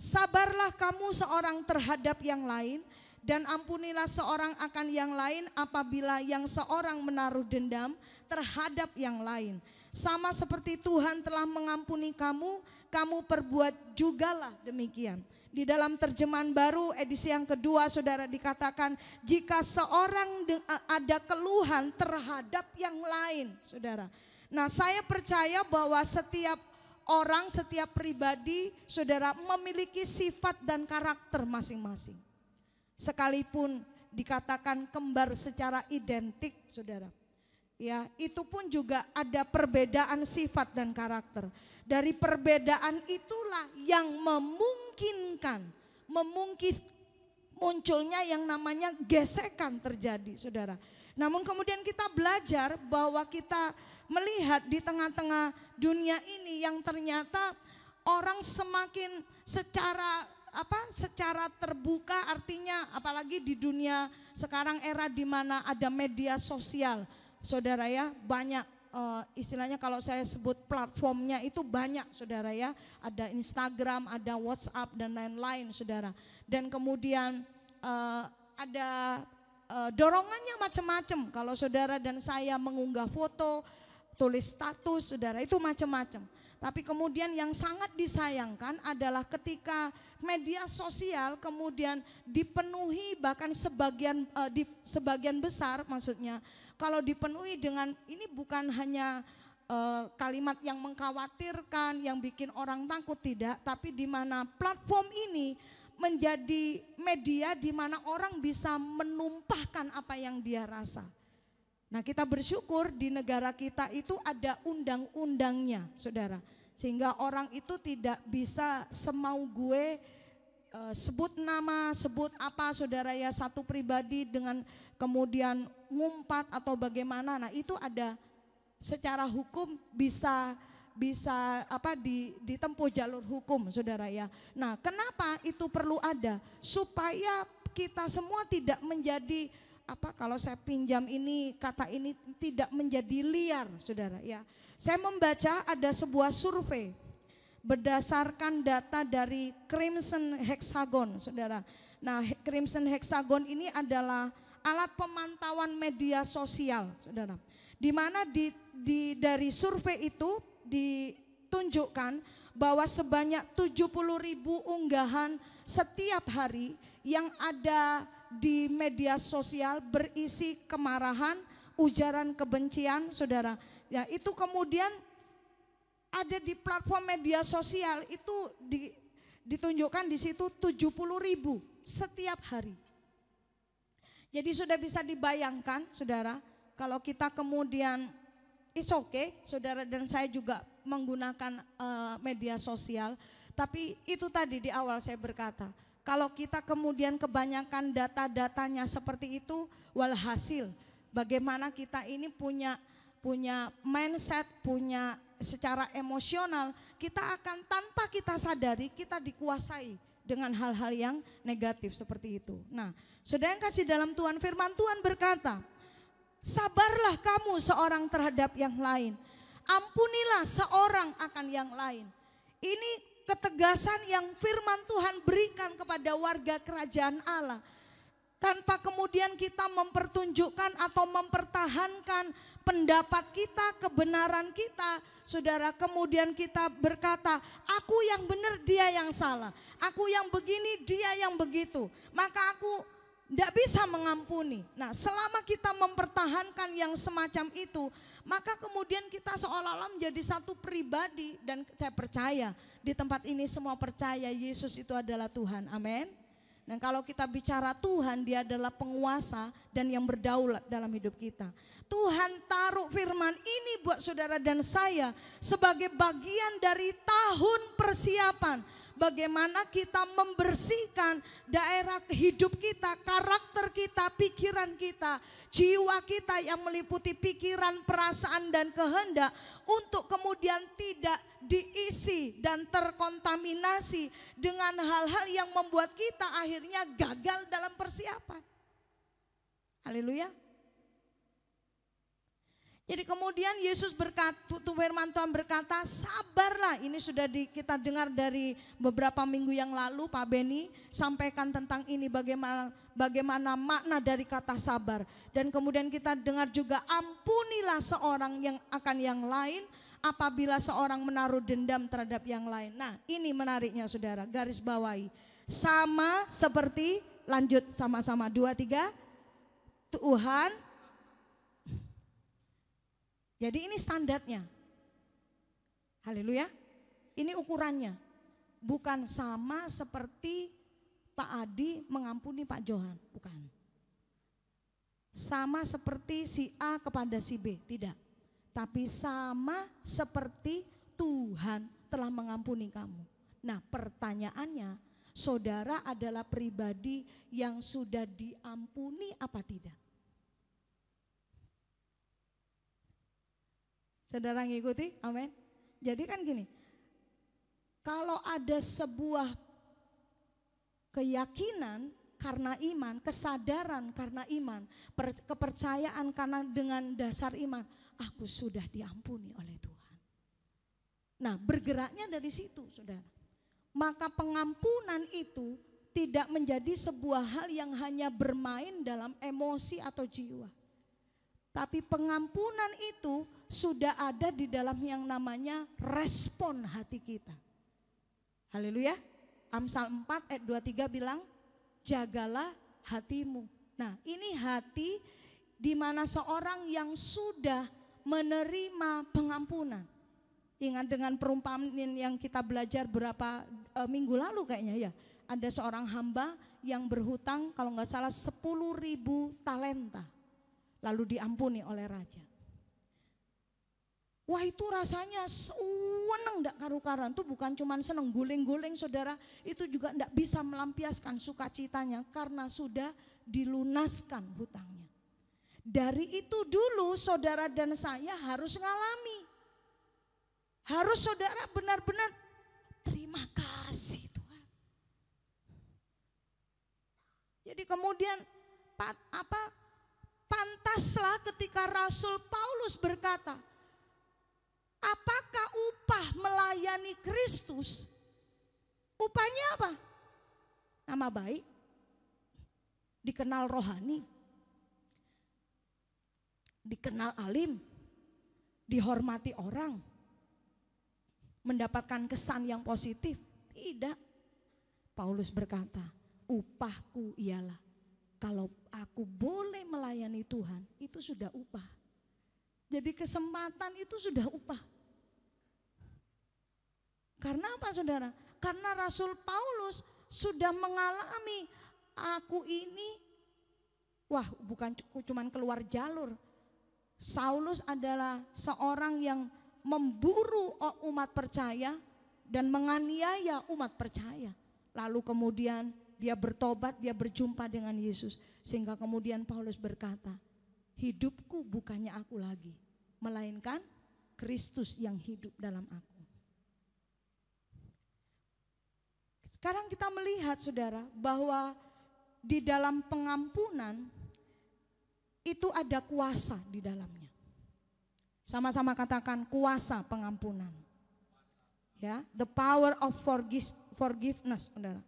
sabarlah kamu seorang terhadap yang lain dan ampunilah seorang akan yang lain apabila yang seorang menaruh dendam terhadap yang lain. Sama seperti Tuhan telah mengampuni kamu, kamu perbuat jugalah demikian. Di dalam terjemahan baru edisi yang kedua saudara dikatakan jika seorang ada keluhan terhadap yang lain saudara. Nah saya percaya bahwa setiap orang, setiap pribadi saudara memiliki sifat dan karakter masing-masing. Sekalipun dikatakan kembar secara identik, saudara. Ya, itu pun juga ada perbedaan sifat dan karakter. Dari perbedaan itulah yang memungkinkan munculnya yang namanya gesekan terjadi, saudara. Namun kemudian kita belajar bahwa kita melihat di tengah-tengah dunia ini yang ternyata orang semakin secara terbuka, artinya apalagi di dunia sekarang era di mana ada media sosial, saudara ya, banyak istilahnya kalau saya sebut platformnya itu banyak, saudara ya, ada Instagram, ada WhatsApp dan lain-lain, saudara. Dan kemudian ada dorongannya macam-macam. Kalau saudara dan saya mengunggah foto, tulis status, saudara, itu macam-macam. Tapi kemudian yang sangat disayangkan adalah ketika media sosial kemudian dipenuhi, bahkan sebagian besar maksudnya, kalau dipenuhi dengan, ini bukan hanya kalimat yang mengkhawatirkan, yang bikin orang takut, tidak, tapi di mana platform ini menjadi media di mana orang bisa menumpahkan apa yang dia rasa. Nah, kita bersyukur di negara kita itu ada undang-undangnya, saudara. Sehingga orang itu tidak bisa semau gue sebut nama, sebut apa, saudara ya, satu pribadi dengan kemudian ngumpat atau bagaimana. Nah, itu ada secara hukum bisa ditempuh jalur hukum, saudara ya. Nah, kenapa itu perlu ada? Supaya kita semua tidak menjadi kalau saya pinjam ini kata ini, tidak menjadi liar, saudara ya. Saya membaca ada sebuah survei berdasarkan data dari Crimson Hexagon, saudara. Nah, Crimson Hexagon ini adalah alat pemantauan media sosial, saudara. Di mana dari survei itu ditunjukkan bahwa sebanyak 70.000 unggahan setiap hari yang ada di media sosial berisi kemarahan, ujaran kebencian, saudara. Ya, itu kemudian ada di platform media sosial itu ditunjukkan di situ 70.000 setiap hari. Jadi sudah bisa dibayangkan, saudara, kalau kita kemudian it's okay, saudara dan saya juga menggunakan media sosial, tapi itu tadi di awal saya berkata, kalau kita kemudian kebanyakan data-datanya seperti itu, walhasil bagaimana kita ini punya mindset, punya secara emosional, kita akan tanpa kita sadari kita dikuasai dengan hal-hal yang negatif seperti itu. Nah, saudara yang kasih dalam Tuhan, firman Tuhan berkata, sabarlah kamu seorang terhadap yang lain, ampunilah seorang akan yang lain. Ini ketegasan yang firman Tuhan berikan kepada warga kerajaan Allah. Tanpa kemudian kita mempertunjukkan atau mempertahankan pendapat kita, kebenaran kita, saudara, kemudian kita berkata, aku yang benar, dia yang salah, aku yang begini, dia yang begitu, maka aku tidak bisa mengampuni. Nah, selama kita mempertahankan yang semacam itu, maka kemudian kita seolah-olah menjadi satu pribadi. Dan saya percaya di tempat ini semua percaya Yesus itu adalah Tuhan, amin. Dan kalau kita bicara Tuhan, dia adalah penguasa dan yang berdaulat dalam hidup kita. Tuhan taruh firman ini buat saudara dan saya sebagai bagian dari tahun persiapan. Bagaimana kita membersihkan daerah hidup kita, karakter kita, pikiran kita, jiwa kita yang meliputi pikiran, perasaan dan kehendak, untuk kemudian tidak diisi dan terkontaminasi dengan hal-hal yang membuat kita akhirnya gagal dalam persiapan. Haleluya. Jadi kemudian Yesus berkata, firman Tuhan berkata, sabarlah. Ini sudah kita dengar dari beberapa minggu yang lalu, Pak Beni sampaikan tentang ini, bagaimana makna dari kata sabar. Dan kemudian kita dengar juga, ampunilah seorang yang akan yang lain apabila seorang menaruh dendam terhadap yang lain. Nah, ini menariknya saudara, garis bawahi. Sama seperti, lanjut sama-sama, 2, 3, Tuhan. Jadi ini standarnya. Haleluya. Ini ukurannya. Bukan sama seperti Pak Adi mengampuni Pak Johan. Bukan. sama seperti si A kepada si B, tidak. Tapi sama seperti Tuhan telah mengampuni kamu. Nah, pertanyaannya, saudara adalah pribadi yang sudah diampuni apa tidak? Saudara ngikuti? Amin. Jadi kan gini, kalau ada sebuah keyakinan karena iman, kesadaran karena iman, kepercayaan karena dengan dasar iman, aku sudah diampuni oleh Tuhan. Nah, bergeraknya dari situ, saudara. Maka pengampunan itu tidak menjadi sebuah hal yang hanya bermain dalam emosi atau jiwa. Tapi pengampunan itu sudah ada di dalam yang namanya respon hati kita. Haleluya. Amsal 4 ayat 23 bilang, jagalah hatimu. Nah, ini hati di mana seorang yang sudah menerima pengampunan. Ingat dengan perumpamaan yang kita belajar beberapa minggu lalu kayaknya ya. Ada seorang hamba yang berhutang kalau nggak salah 10.000 talenta. Lalu diampuni oleh raja. Wah, itu rasanya seneng ndak karu-karuan. Itu bukan cuma seneng guling-guling, saudara. Itu juga ndak bisa melampiaskan sukacitanya karena sudah dilunaskan hutangnya. Dari itu dulu saudara dan saya harus ngalami. Harus saudara benar-benar terima kasih Tuhan. Jadi kemudian pantaslah ketika Rasul Paulus berkata, apakah upah melayani Kristus? Upahnya apa? Nama baik, dikenal rohani, dikenal alim, dihormati orang, mendapatkan kesan yang positif. Tidak. Paulus berkata, upahku ialah kalau aku boleh melayani Tuhan, itu sudah upah. Jadi kesempatan itu sudah upah. Karena apa saudara? Karena Rasul Paulus sudah mengalami, aku ini, wah bukan cuma keluar jalur. Saulus adalah seorang yang memburu umat percaya dan menganiaya umat percaya. Lalu kemudian dia bertobat, dia berjumpa dengan Yesus. Sehingga kemudian Paulus berkata, hidupku bukannya aku lagi, melainkan Kristus yang hidup dalam aku. Sekarang kita melihat saudara bahwa di dalam pengampunan itu ada kuasa di dalamnya. Sama-sama katakan kuasa pengampunan. Ya, the power of forgiveness, saudara.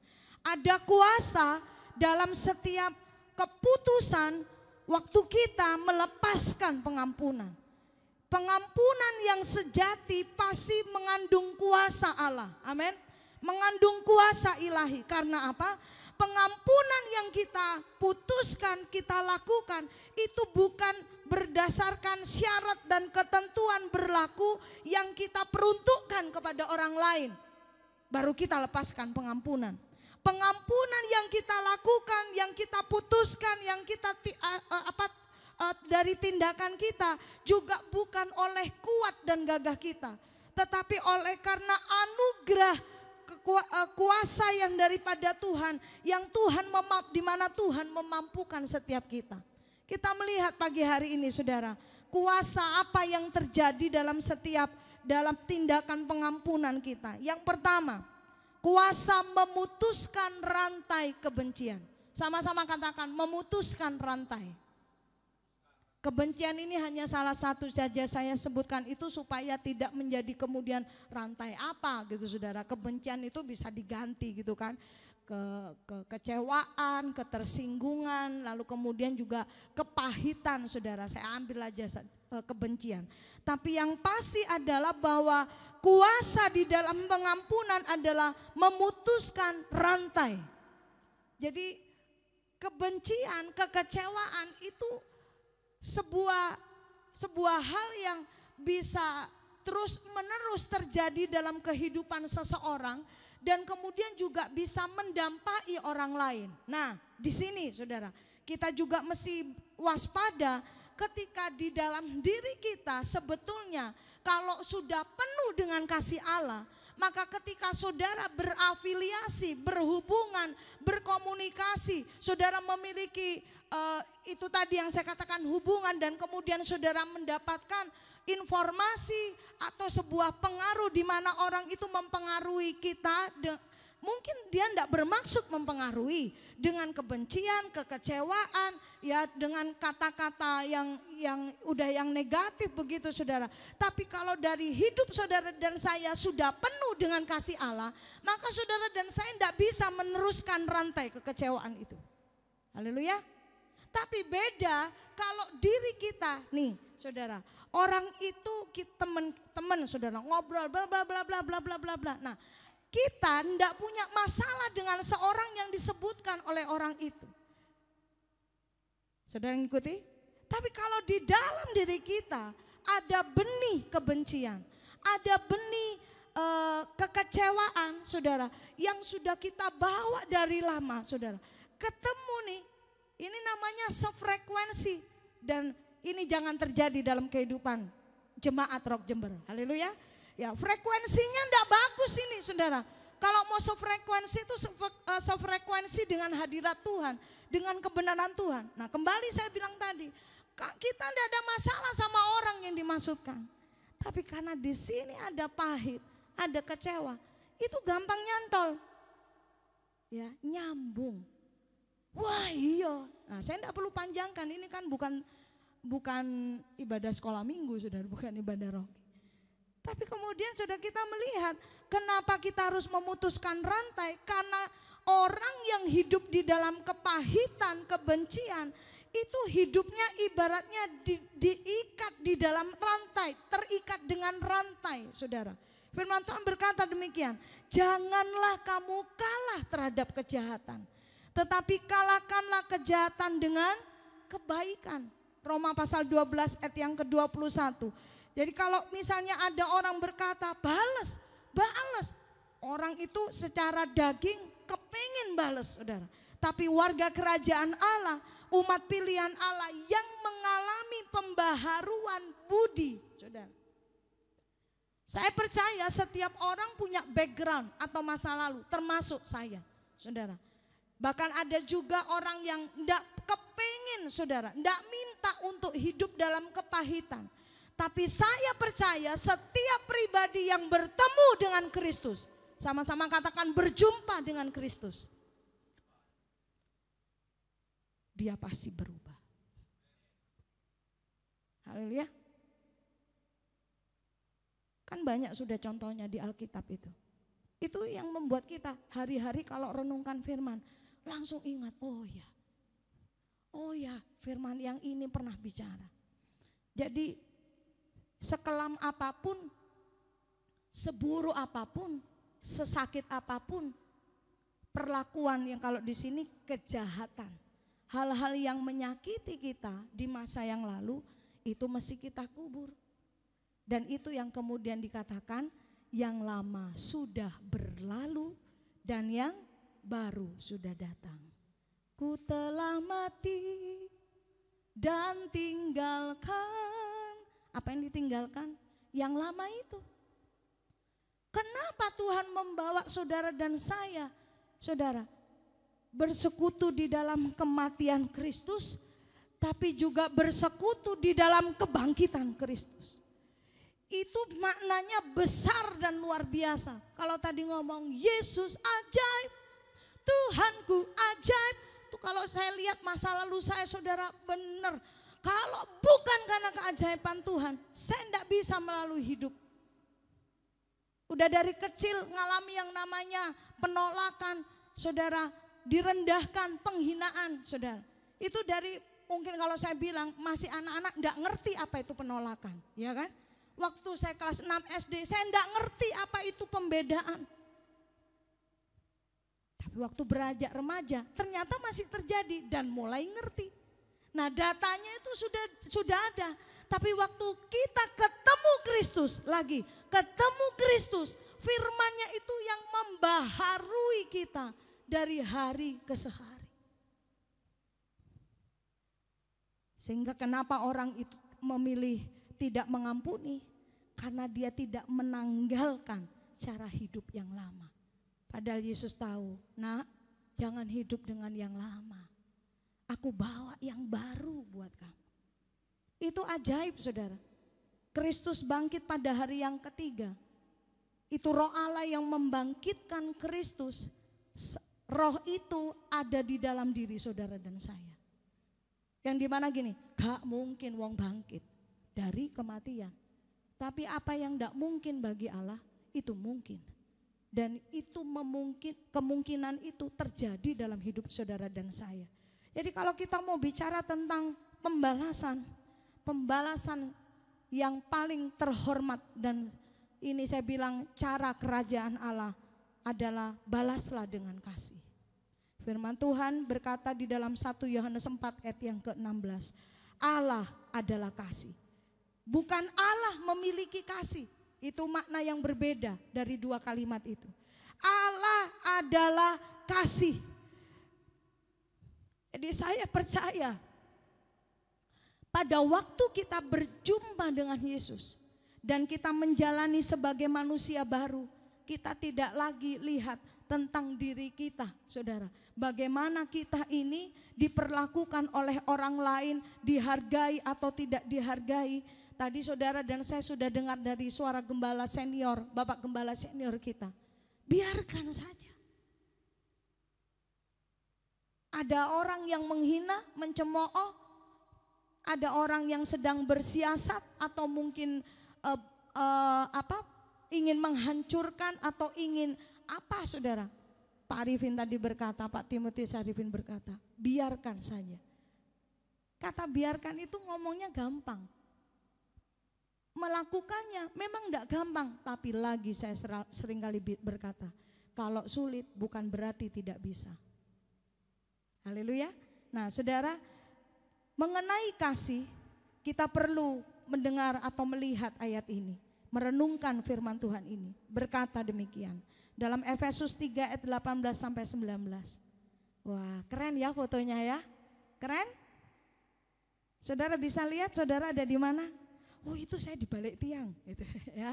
Ada kuasa dalam setiap keputusan waktu kita melepaskan pengampunan. Pengampunan yang sejati pasti mengandung kuasa Allah. Amin. Mengandung kuasa ilahi. Karena apa? Pengampunan yang kita putuskan, kita lakukan itu bukan berdasarkan syarat dan ketentuan berlaku yang kita peruntukkan kepada orang lain. Baru kita lepaskan pengampunan. Pengampunan yang kita lakukan, yang kita putuskan, yang kita dari tindakan kita juga bukan oleh kuat dan gagah kita, tetapi oleh karena anugerah kuasa yang daripada Tuhan, yang Tuhan di mana Tuhan memampukan setiap kita. Kita melihat pagi hari ini saudara, kuasa apa yang terjadi dalam tindakan pengampunan kita. Yang pertama, kuasa memutuskan rantai kebencian. Sama-sama katakan memutuskan rantai. Kebencian ini hanya salah satu saja saya sebutkan itu supaya tidak menjadi kemudian rantai apa gitu saudara. Kebencian itu bisa diganti gitu kan. Kekecewaan, ketersinggungan, lalu kemudian juga kepahitan saudara. Saya ambil aja kebencian. Tapi yang pasti adalah bahwa kuasa di dalam pengampunan adalah memutuskan rantai. Jadi kebencian, kekecewaan itu sebuah hal yang bisa terus menerus terjadi dalam kehidupan seseorang dan kemudian juga bisa mendampai orang lain. Nah, di sini saudara, kita juga mesti waspada ketika di dalam diri kita sebetulnya kalau sudah penuh dengan kasih Allah, maka ketika saudara berafiliasi, berhubungan, berkomunikasi, saudara memiliki itu tadi yang saya katakan hubungan, dan kemudian saudara mendapatkan informasi atau sebuah pengaruh di mana orang itu mempengaruhi kita. Mungkin dia tidak bermaksud mempengaruhi dengan kebencian, kekecewaan, ya dengan kata-kata yang negatif begitu saudara. Tapi kalau dari hidup saudara dan saya sudah penuh dengan kasih Allah, maka saudara dan saya tidak bisa meneruskan rantai kekecewaan itu. Haleluya. Tapi beda kalau diri kita nih saudara, orang itu teman-teman saudara ngobrol bla bla bla bla bla bla bla bla. Nah, kita tidak punya masalah dengan seorang yang disebutkan oleh orang itu. Saudara ngikuti? Tapi kalau di dalam diri kita ada benih kebencian, ada benih kekecewaan saudara, yang sudah kita bawa dari lama saudara. Ketemu nih, ini namanya sefrekuensi, dan ini jangan terjadi dalam kehidupan jemaat Rock Jember. Haleluya. Ya, frekuensinya enggak bagus ini saudara. Kalau mau sefrekuensi itu sefrekuensi dengan hadirat Tuhan, dengan kebenaran Tuhan. Nah, kembali saya bilang tadi, kita enggak ada masalah sama orang yang dimaksudkan. Tapi karena di sini ada pahit, ada kecewa, itu gampang nyantol. Ya, nyambung. Wah, iya. Nah, saya enggak perlu panjangkan, ini kan bukan ibadah sekolah minggu saudara, bukan ibadah rohani. Tapi kemudian sudah kita melihat kenapa kita harus memutuskan rantai, karena orang yang hidup di dalam kepahitan, kebencian, itu hidupnya ibaratnya diikat di dalam rantai, terikat dengan rantai saudara. Firman Tuhan berkata demikian, janganlah kamu kalah terhadap kejahatan, tetapi kalahkanlah kejahatan dengan kebaikan. Roma pasal 12 ayat yang ke-21. Jadi kalau misalnya ada orang berkata balas, orang itu secara daging kepingin balas saudara. Tapi warga kerajaan Allah, umat pilihan Allah yang mengalami pembaharuan budi saudara. Saya percaya setiap orang punya background atau masa lalu, termasuk saya saudara. Bahkan ada juga orang yang tidak kepingin saudara, tidak minta untuk hidup dalam kepahitan. Tapi saya percaya setiap pribadi yang bertemu dengan Kristus, sama-sama katakan berjumpa dengan Kristus, dia pasti berubah. Haleluya. Kan banyak sudah contohnya di Alkitab itu. Itu yang membuat kita hari-hari kalau renungkan firman, langsung ingat, oh ya firman yang ini pernah bicara. Jadi sekelam apapun, seburuk apapun, sesakit apapun, perlakuan yang kalau di sini kejahatan, hal-hal yang menyakiti kita di masa yang lalu itu mesti kita kubur. Dan itu yang kemudian dikatakan yang lama sudah berlalu dan yang baru sudah datang. Ku telah mati dan tinggalkan. Apa yang ditinggalkan? Yang lama itu. Kenapa Tuhan membawa saudara dan saya, saudara, bersekutu di dalam kematian Kristus, tapi juga bersekutu di dalam kebangkitan Kristus? Itu maknanya besar dan luar biasa. Kalau tadi ngomong Yesus ajaib, Tuhanku ajaib, itu kalau saya lihat masa lalu saya saudara benar. Kalau bukan karena keajaiban Tuhan, saya tidak bisa melalui hidup. Udah dari kecil ngalami yang namanya penolakan, saudara, direndahkan, penghinaan, saudara. Itu dari mungkin kalau saya bilang masih anak-anak tidak ngerti apa itu penolakan, ya kan? Waktu saya kelas 6 SD, saya tidak ngerti apa itu pembedaan. Tapi waktu beranjak remaja, ternyata masih terjadi dan mulai ngerti. Nah, datanya itu sudah ada. Tapi waktu kita ketemu Kristus lagi, ketemu Kristus, firman-Nya itu yang membaharui kita. dari hari ke sehari. Sehingga kenapa orang itu memilih tidak mengampuni? Karena dia tidak menanggalkan cara hidup yang lama. Padahal Yesus tahu, nak, jangan hidup dengan yang lama. Aku bawa yang baru buat kamu. Itu ajaib, saudara. Kristus bangkit pada hari yang ketiga. Itu Roh Allah yang membangkitkan Kristus. Roh itu ada di dalam diri saudara dan saya. Yang dimana gini, gak mungkin wong bangkit dari kematian. Tapi apa yang gak mungkin bagi Allah, itu mungkin. Dan itu kemungkinan itu terjadi dalam hidup saudara dan saya. Jadi kalau kita mau bicara tentang pembalasan yang paling terhormat, dan ini saya bilang cara kerajaan Allah adalah balaslah dengan kasih. Firman Tuhan berkata di dalam 1 Yohanes 4 ayat yang ke-16. Allah adalah kasih. Bukan Allah memiliki kasih. Itu makna yang berbeda dari dua kalimat itu. Allah adalah kasih. Jadi saya percaya pada waktu kita berjumpa dengan Yesus dan kita menjalani sebagai manusia baru, kita tidak lagi lihat tentang diri kita, saudara. Bagaimana kita ini diperlakukan oleh orang lain, dihargai atau tidak dihargai. Tadi saudara dan saya sudah dengar dari suara gembala senior, Bapak Gembala senior kita. Biarkan saja. Ada orang yang menghina, mencemooh, ada orang yang sedang bersiasat atau mungkin ingin menghancurkan atau ingin apa, saudara? Pak Arifin tadi berkata, Pak Timotius Arifin berkata, biarkan saja. Kata biarkan itu ngomongnya gampang. Melakukannya memang tidak gampang, tapi lagi saya seringkali berkata, kalau sulit bukan berarti tidak bisa. Haleluya. Nah, saudara, mengenai kasih kita perlu mendengar atau melihat ayat ini, merenungkan firman Tuhan ini. Berkata demikian dalam Efesus 3 ayat 18 sampai 19. Wah, keren ya fotonya ya. Keren? Saudara bisa lihat saudara ada di mana? Oh, itu saya di balik tiang gitu ya.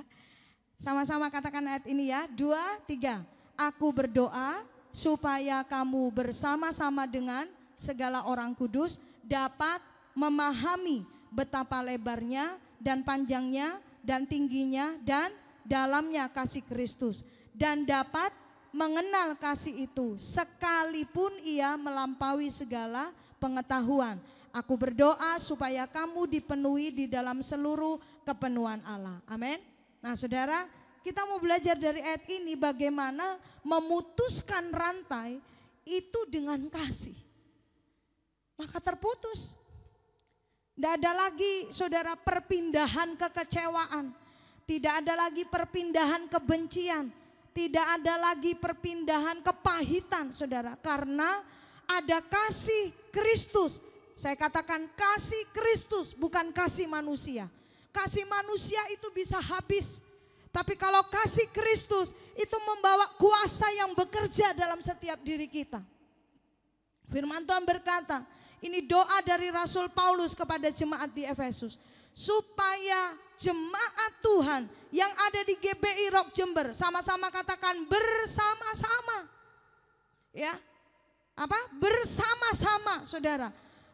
Sama-sama katakan ayat ini ya. 2, 3. Aku berdoa supaya kamu bersama-sama dengan segala orang kudus dapat memahami betapa lebarnya dan panjangnya dan tingginya dan dalamnya kasih Kristus, dan dapat mengenal kasih itu sekalipun ia melampaui segala pengetahuan. Aku berdoa supaya kamu dipenuhi di dalam seluruh kepenuhan Allah. Amin. Nah, saudara, kita mau belajar dari ayat ini bagaimana memutuskan rantai itu dengan kasih. Maka terputus. Tidak ada lagi, saudara, perpindahan kekecewaan. Tidak ada lagi perpindahan kebencian. Tidak ada lagi perpindahan kepahitan, saudara. Karena ada kasih Kristus. Saya katakan kasih Kristus, bukan kasih manusia. Kasih manusia itu bisa habis. Tapi kalau kasih Kristus itu membawa kuasa yang bekerja dalam setiap diri kita. Firman Tuhan berkata, ini doa dari Rasul Paulus kepada jemaat di Efesus. Supaya jemaat Tuhan yang ada di GBI Rock Jember, sama-sama katakan bersama-sama. Ya, apa? Bersama-sama, saudara.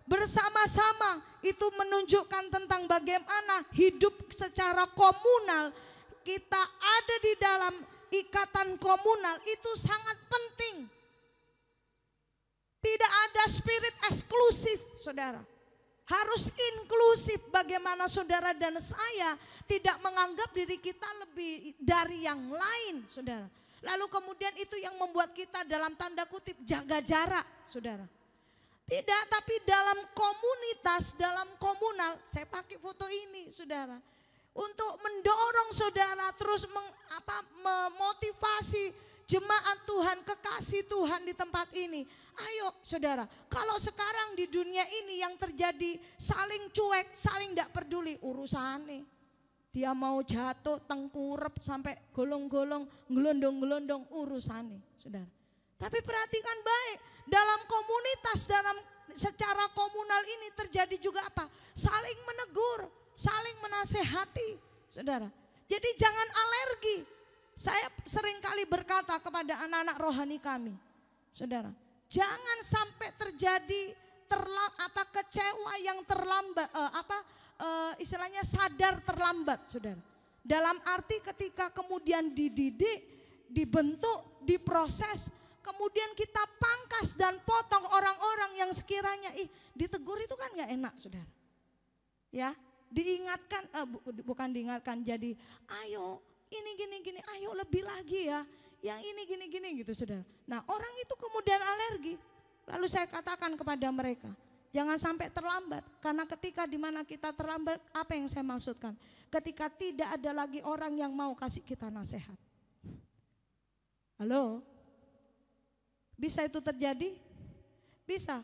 Bersama-sama itu menunjukkan tentang bagaimana hidup secara komunal. Kita ada di dalam ikatan komunal itu sangat penting. Tidak ada spirit eksklusif, saudara. Harus inklusif. Bagaimana saudara dan saya tidak menganggap diri kita lebih dari yang lain, saudara. Lalu kemudian itu yang membuat kita dalam tanda kutip jaga jarak, saudara. Tidak, tapi dalam komunitas, dalam komunal, saya pakai foto ini, saudara. Untuk mendorong saudara terus memotivasi jemaat Tuhan, kekasih Tuhan di tempat ini. Ayo saudara, kalau sekarang di dunia ini yang terjadi saling cuek, saling tidak peduli urusannya. Dia mau jatuh, tengkurap sampai golong-golong, gelondong-gelondong urusannya, saudara. Tapi perhatikan baik, dalam komunitas, dalam secara komunal ini terjadi juga apa? Saling menegur, saling menasehati, saudara. Jadi jangan alergi. Saya seringkali berkata kepada anak-anak rohani kami, saudara, jangan sampai terjadi kecewa yang terlambat, istilahnya sadar terlambat, saudara. Dalam arti ketika kemudian dididik, dibentuk, diproses, kemudian kita pangkas dan potong orang-orang yang sekiranya ditegur itu kan gak enak, saudara. Ya, diingatkan, bukan diingatkan, jadi ayo ini gini-gini, ayo lebih lagi ya, yang ini gini-gini gitu, saudara. Nah, orang itu kemudian alergi. Lalu saya katakan kepada mereka, jangan sampai terlambat, karena ketika dimana kita terlambat, apa yang saya maksudkan? Ketika tidak ada lagi orang yang mau kasih kita nasihat. Halo? Bisa itu terjadi? Bisa.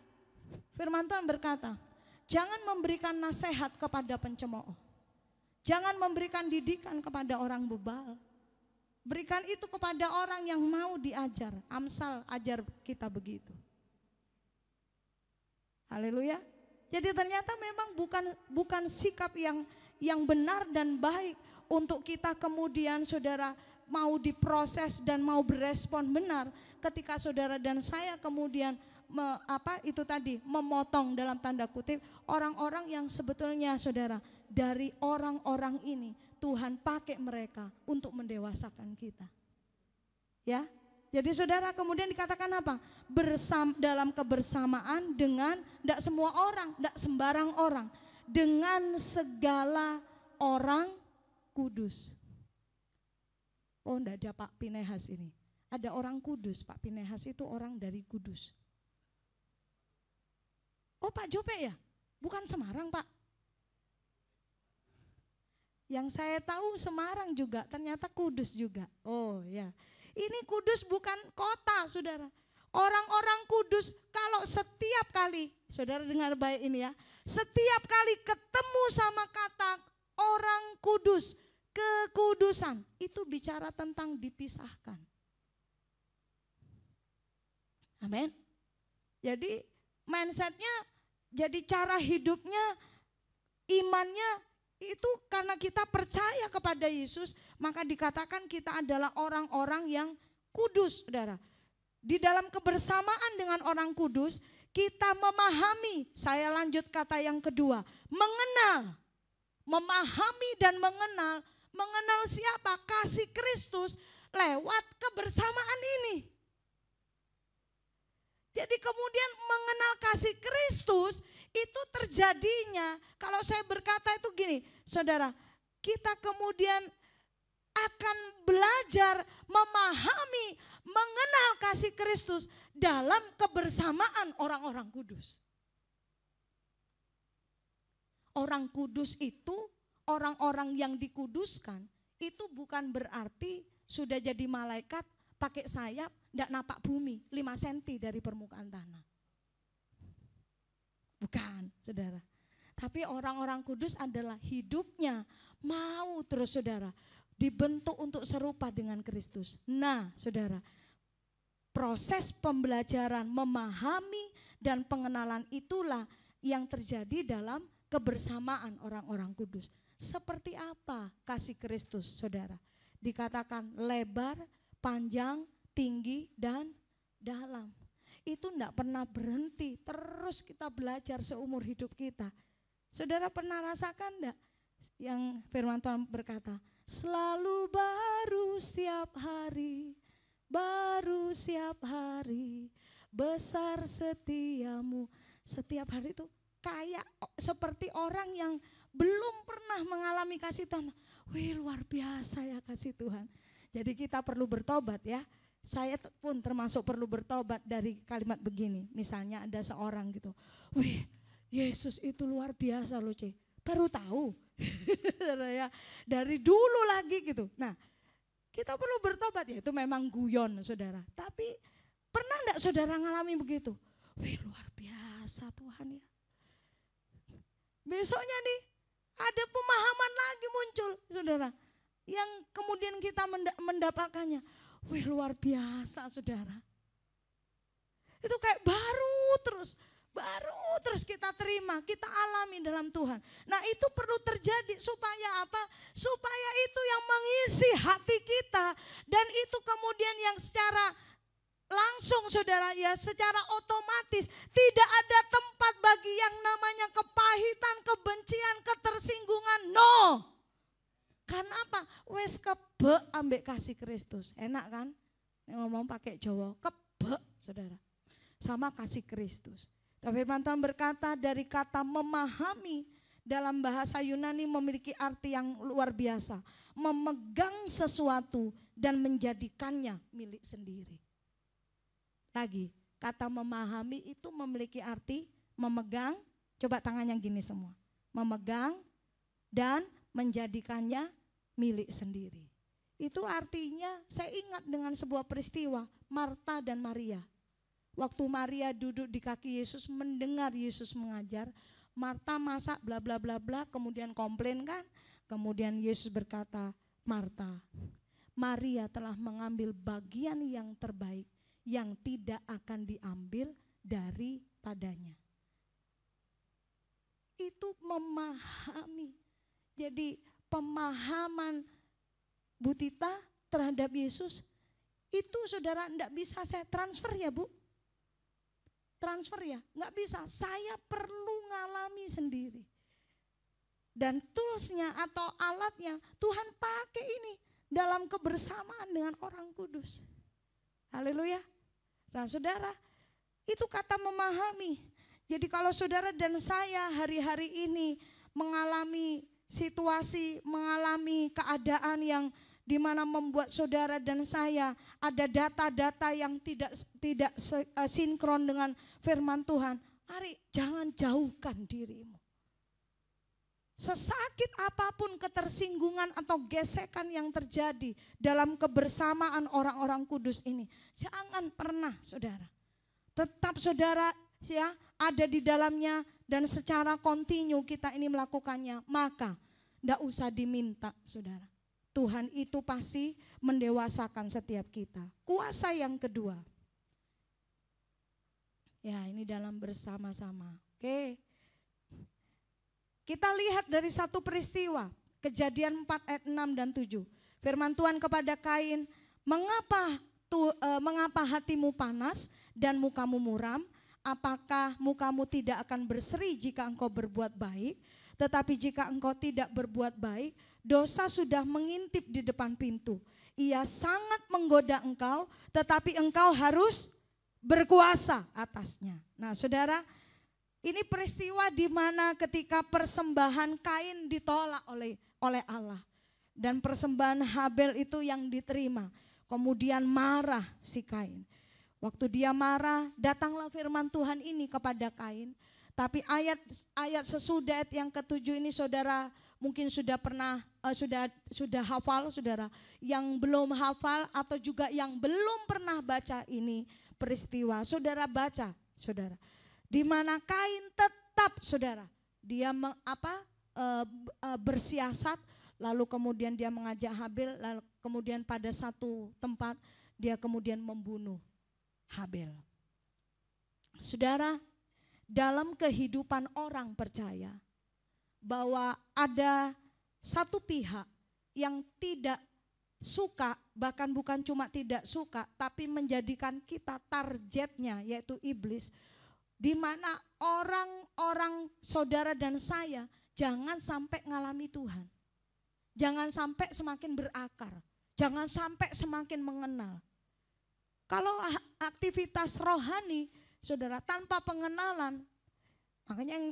Firman Tuhan berkata, jangan memberikan nasihat kepada pencemooh. Jangan memberikan didikan kepada orang bebal. Berikan itu kepada orang yang mau diajar. Amsal ajar kita begitu. Haleluya. Jadi ternyata memang bukan sikap yang benar dan baik untuk kita kemudian, saudara, mau diproses dan mau berespon benar ketika saudara dan saya kemudian memotong dalam tanda kutip orang-orang yang sebetulnya, saudara, dari orang-orang ini Tuhan pakai mereka untuk mendewasakan kita. Ya. Jadi saudara kemudian dikatakan apa? Dalam kebersamaan dengan tidak semua orang, tidak sembarang orang, dengan segala orang kudus. Oh, enggak ada Pak Pinehas ini. Ada orang kudus, Pak Pinehas itu orang dari Kudus. Oh, Pak Jope ya? Bukan Semarang, Pak. Yang saya tahu Semarang juga, ternyata Kudus juga. Oh ya, ini Kudus bukan kota, saudara. Orang-orang Kudus kalau setiap kali, saudara dengar baik ini ya, setiap kali ketemu sama kata orang kudus, kekudusan, itu bicara tentang dipisahkan. Amin. Jadi mindsetnya, jadi cara hidupnya, imannya itu karena kita percaya kepada Yesus, maka dikatakan kita adalah orang-orang yang kudus, saudara. Di dalam kebersamaan dengan orang kudus, kita memahami, saya lanjut kata yang kedua, mengenal, memahami dan mengenal. Mengenal siapa? Kasih Kristus lewat kebersamaan ini. Jadi kemudian mengenal kasih Kristus itu terjadinya, kalau saya berkata itu gini, saudara, kita kemudian akan belajar memahami, mengenal kasih Kristus dalam kebersamaan orang-orang kudus. Orang kudus itu, orang-orang yang dikuduskan, itu bukan berarti sudah jadi malaikat pakai sayap, tidak napak bumi 5 cm dari permukaan tanah. Bukan, saudara. Tapi orang-orang kudus adalah hidupnya mau terus, saudara, dibentuk untuk serupa dengan Kristus. Nah, saudara, proses pembelajaran, memahami dan pengenalan itulah yang terjadi dalam kebersamaan orang-orang kudus. Seperti apa kasih Kristus, saudara? Dikatakan lebar, panjang, tinggi, dan dalam. Itu tidak pernah berhenti, terus kita belajar seumur hidup kita. Saudara pernah rasakan enggak yang firman Tuhan berkata, selalu baru setiap hari, baru setiap hari, besar setiamu. Setiap hari itu kayak seperti orang yang belum pernah mengalami kasih Tuhan. Wih, luar biasa ya kasih Tuhan. Jadi kita perlu bertobat ya. Saya pun termasuk perlu bertobat dari kalimat begini. Misalnya ada seorang gitu, wih, Yesus itu luar biasa loh, C. Baru tahu. Ya, dari dulu lagi gitu. Nah, kita perlu bertobat ya, itu memang guyon, saudara. Tapi pernah enggak saudara ngalami begitu? Wih, luar biasa Tuhan ya. Besoknya nih ada pemahaman lagi muncul, saudara. Yang kemudian kita mendapatkannya. Wih, luar biasa, saudara. Itu kayak baru terus. Baru terus kita terima, kita alami dalam Tuhan. Nah itu perlu terjadi supaya apa? Supaya itu yang mengisi hati kita. Dan itu kemudian yang secara langsung saudara ya, secara otomatis tidak ada tempat bagi yang namanya kepahitan, kebencian, ketersinggungan. No. Karena apa? Wes kebe ambek kasih Kristus. Enak kan? Ngomong pakai Jawa, kebe saudara. Sama kasih Kristus. Dan firman Tuhan berkata dari kata memahami dalam bahasa Yunani memiliki arti yang luar biasa. Memegang sesuatu dan menjadikannya milik sendiri. Lagi, kata memahami itu memiliki arti memegang, coba tangan yang gini semua. Memegang dan menjadikannya milik sendiri. Itu artinya saya ingat dengan sebuah peristiwa Marta dan Maria. Waktu Maria duduk di kaki Yesus mendengar Yesus mengajar, Marta masak bla bla bla bla, kemudian komplain kan. Kemudian Yesus berkata, Marta, Maria telah mengambil bagian yang terbaik yang tidak akan diambil daripadanya. Itu memahami. Jadi pemahaman Bu Tita terhadap Yesus itu saudara enggak bisa saya transfer ya Bu. Transfer ya, enggak bisa. Saya perlu ngalami sendiri. Dan toolsnya atau alatnya Tuhan pakai ini dalam kebersamaan dengan orang kudus. Haleluya. Nah saudara, itu kata memahami. Jadi kalau saudara dan saya hari-hari ini mengalami situasi, mengalami keadaan yang dimana membuat saudara dan saya ada data-data yang tidak sinkron dengan firman Tuhan. Mari jangan jauhkan dirimu. Sesakit apapun ketersinggungan atau gesekan yang terjadi dalam kebersamaan orang-orang kudus ini, jangan pernah saudara. Tetap saudara ya ada di dalamnya dan secara kontinu kita ini melakukannya, maka tidak usah diminta saudara. Tuhan itu pasti mendewasakan setiap kita. Kuasa yang kedua. Ya ini dalam bersama-sama. Oke. Kita lihat dari satu peristiwa. Kejadian 4 ayat 6 dan 7. Firman Tuhan kepada Kain. Mengapa hatimu panas dan mukamu muram? Apakah mukamu tidak akan berseri jika engkau berbuat baik? Tetapi jika engkau tidak berbuat baik, dosa sudah mengintip di depan pintu. Ia sangat menggoda engkau, tetapi engkau harus berkuasa atasnya. Nah saudara, ini peristiwa di mana ketika persembahan Kain ditolak oleh Allah. Dan persembahan Habel itu yang diterima. Kemudian marah si Kain. Waktu dia marah, datanglah firman Tuhan ini kepada Kain. Tapi ayat sesudah ayat yang ketujuh ini saudara mungkin sudah pernah sudah hafal saudara. Yang belum hafal atau juga yang belum pernah baca ini peristiwa, saudara baca saudara. Di mana Kain tetap saudara dia bersiasat, lalu kemudian dia mengajak Habel, lalu kemudian pada satu tempat dia kemudian membunuh Habel. Saudara, dalam kehidupan orang percaya bahwa ada satu pihak yang tidak suka, bahkan bukan cuma tidak suka, tapi menjadikan kita targetnya yaitu iblis. Di mana orang-orang saudara dan saya jangan sampai ngalami Tuhan. Jangan sampai semakin berakar, jangan sampai semakin mengenal. Kalau aktivitas rohani, saudara, tanpa pengenalan, makanya yang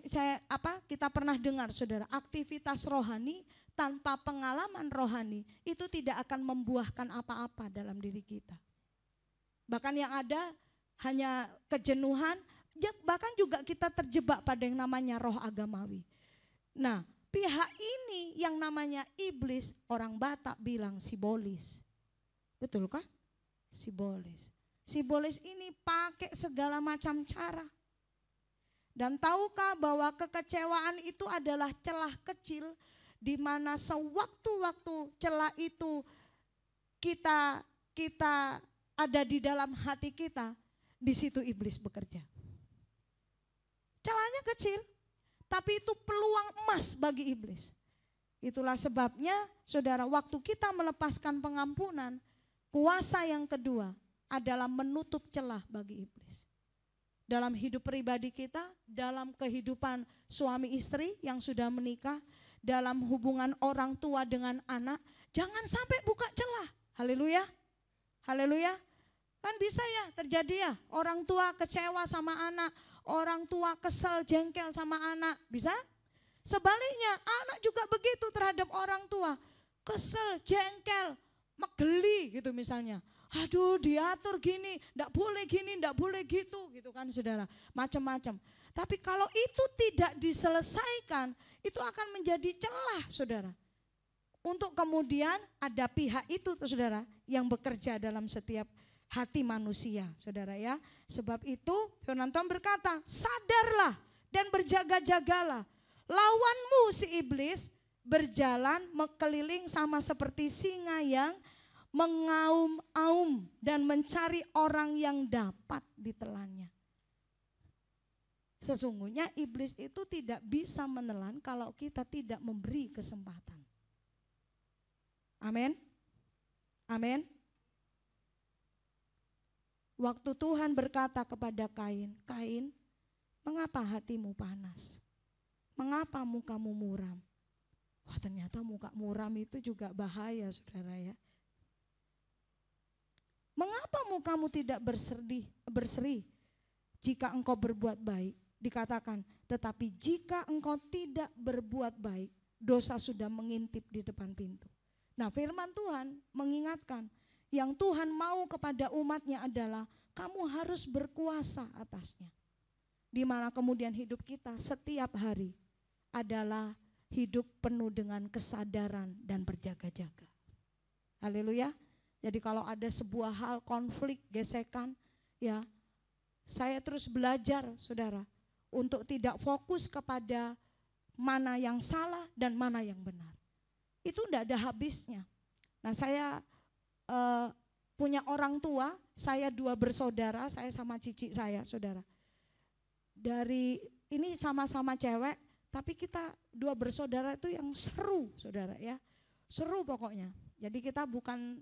kita pernah dengar saudara, aktivitas rohani tanpa pengalaman rohani itu tidak akan membuahkan apa-apa dalam diri kita. Bahkan yang ada hanya kejenuhan, bahkan juga kita terjebak pada yang namanya roh agamawi. Nah, pihak ini yang namanya iblis, orang Batak bilang sibolis. Betul kan? Sibolis. Sibolis ini pakai segala macam cara. Dan tahukah bahwa kekecewaan itu adalah celah kecil di mana sewaktu-waktu celah itu kita ada di dalam hati kita, di situ iblis bekerja. Celahnya kecil, tapi itu peluang emas bagi iblis. Itulah sebabnya saudara, waktu kita melepaskan pengampunan, kuasa yang kedua adalah menutup celah bagi iblis. Dalam hidup pribadi kita, dalam kehidupan suami istri yang sudah menikah, dalam hubungan orang tua dengan anak, jangan sampai buka celah. Haleluya, haleluya. Kan bisa ya terjadi ya, orang tua kecewa sama anak, orang tua kesel jengkel sama anak, bisa? Sebaliknya anak juga begitu terhadap orang tua, kesel, jengkel, megeli gitu misalnya. Aduh diatur gini, ndak boleh gini, ndak boleh gitu kan saudara, macam-macam. Tapi kalau itu tidak diselesaikan, itu akan menjadi celah saudara. Untuk kemudian ada pihak itu saudara yang bekerja dalam setiap hati manusia saudara ya. Sebab itu firman Tuhan berkata, sadarlah dan berjaga-jagalah. Lawanmu si iblis berjalan mengkeliling sama seperti singa yang mengaum-aum dan mencari orang yang dapat ditelannya. Sesungguhnya iblis itu tidak bisa menelan kalau kita tidak memberi kesempatan. Amin. Amin. Waktu Tuhan berkata kepada Kain, Kain, mengapa hatimu panas? Mengapa mukamu muram? Wah, ternyata muka muram itu juga bahaya saudara ya. Mengapa mukamu tidak berseri jika engkau berbuat baik? Dikatakan, tetapi jika engkau tidak berbuat baik, dosa sudah mengintip di depan pintu. Nah, firman Tuhan mengingatkan, yang Tuhan mau kepada umatnya adalah kamu harus berkuasa atasnya. Di mana kemudian hidup kita setiap hari adalah hidup penuh dengan kesadaran dan berjaga-jaga. Haleluya. Jadi kalau ada sebuah hal konflik, gesekan, ya saya terus belajar saudara untuk tidak fokus kepada mana yang salah dan mana yang benar. Itu tidak ada habisnya. Nah saya punya orang tua, saya 2 bersaudara, saya sama cici saya saudara. Dari ini sama-sama cewek, tapi kita 2 bersaudara itu yang seru saudara ya. Seru pokoknya. Jadi kita bukan,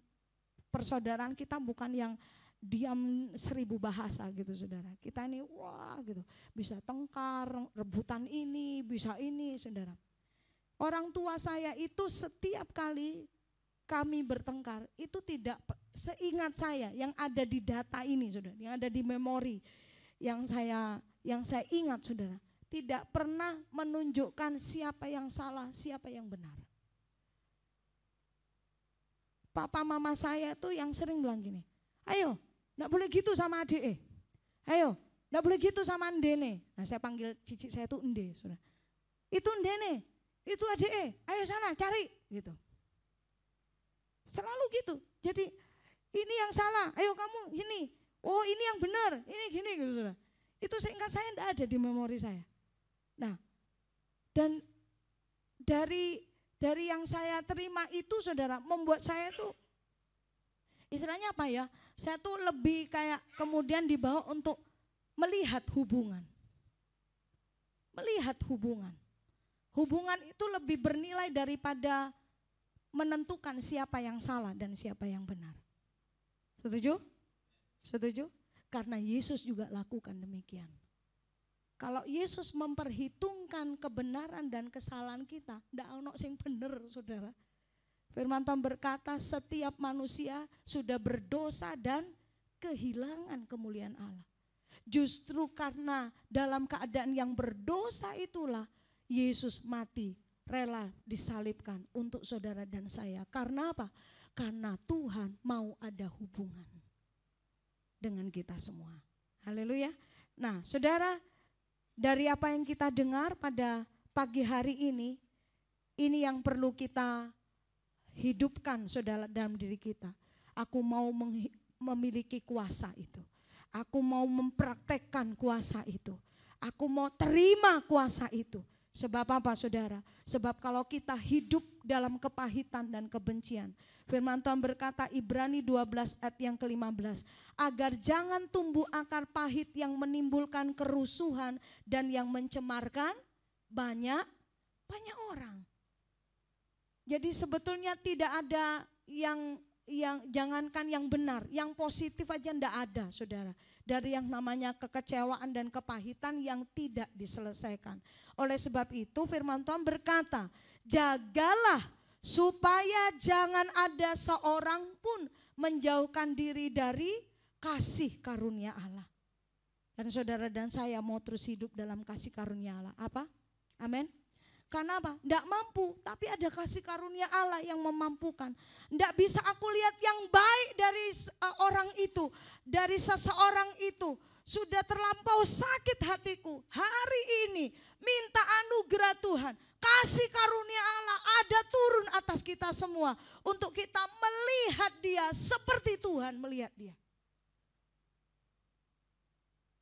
persaudaraan kita bukan yang diam 1000 bahasa gitu saudara. Kita ini wah gitu, bisa tengkar, rebutan ini, bisa ini saudara. Orang tua saya itu setiap kali kami bertengkar itu tidak seingat saya yang ada di data ini saudara, yang ada di memori yang saya ingat saudara, tidak pernah menunjukkan siapa yang salah, siapa yang benar. Papa mama saya tuh yang sering bilang gini, ayo enggak boleh gitu sama adik, ayo enggak boleh gitu sama ndene. Nah saya panggil cici saya tuh ende saudara, itu ndene, itu adik, ayo sana cari gitu. Selalu gitu. Jadi ini yang salah, ayo kamu ini. Oh ini yang benar, ini gini gitu saudara. Itu seingat saya tidak ada di memori saya. Nah dan dari yang saya terima itu saudara membuat saya tuh istilahnya apa ya, saya tuh lebih kayak kemudian dibawa untuk melihat hubungan. Melihat hubungan. Hubungan itu lebih bernilai daripada menentukan siapa yang salah dan siapa yang benar. Setuju? Setuju? Karena Yesus juga lakukan demikian. Kalau Yesus memperhitungkan kebenaran dan kesalahan kita, ndak ono sing bener saudara. Firman Tuhan berkata setiap manusia sudah berdosa dan kehilangan kemuliaan Allah. Justru karena dalam keadaan yang berdosa itulah Yesus mati, rela disalibkan untuk saudara dan saya. Karena apa? Karena Tuhan mau ada hubungan dengan kita semua. Haleluya. Nah saudara, dari apa yang kita dengar pada pagi hari ini yang perlu kita hidupkan saudara dalam diri kita. Aku mau memiliki kuasa itu. Aku mau mempraktekkan kuasa itu. Aku mau terima kuasa itu. Sebab apa saudara? Sebab kalau kita hidup dalam kepahitan dan kebencian. Firman Tuhan berkata Ibrani 12 ayat yang ke-15. Agar jangan tumbuh akar pahit yang menimbulkan kerusuhan dan yang mencemarkan banyak orang. Jadi sebetulnya tidak ada yang jangankan yang benar, yang positif aja ndak ada saudara. Dari yang namanya kekecewaan dan kepahitan yang tidak diselesaikan. Oleh sebab itu firman Tuhan berkata, jagalah supaya jangan ada seorang pun menjauhkan diri dari kasih karunia Allah. Dan saudara dan saya mau terus hidup dalam kasih karunia Allah. Apa? Amin. Karena apa? Tidak mampu, tapi ada kasih karunia Allah yang memampukan. Tidak bisa aku lihat yang baik dari orang itu, dari seseorang itu. Sudah terlampau sakit hatiku. Hari ini minta anugerah Tuhan. Kasih karunia Allah ada turun atas kita semua. Untuk kita melihat dia seperti Tuhan melihat dia.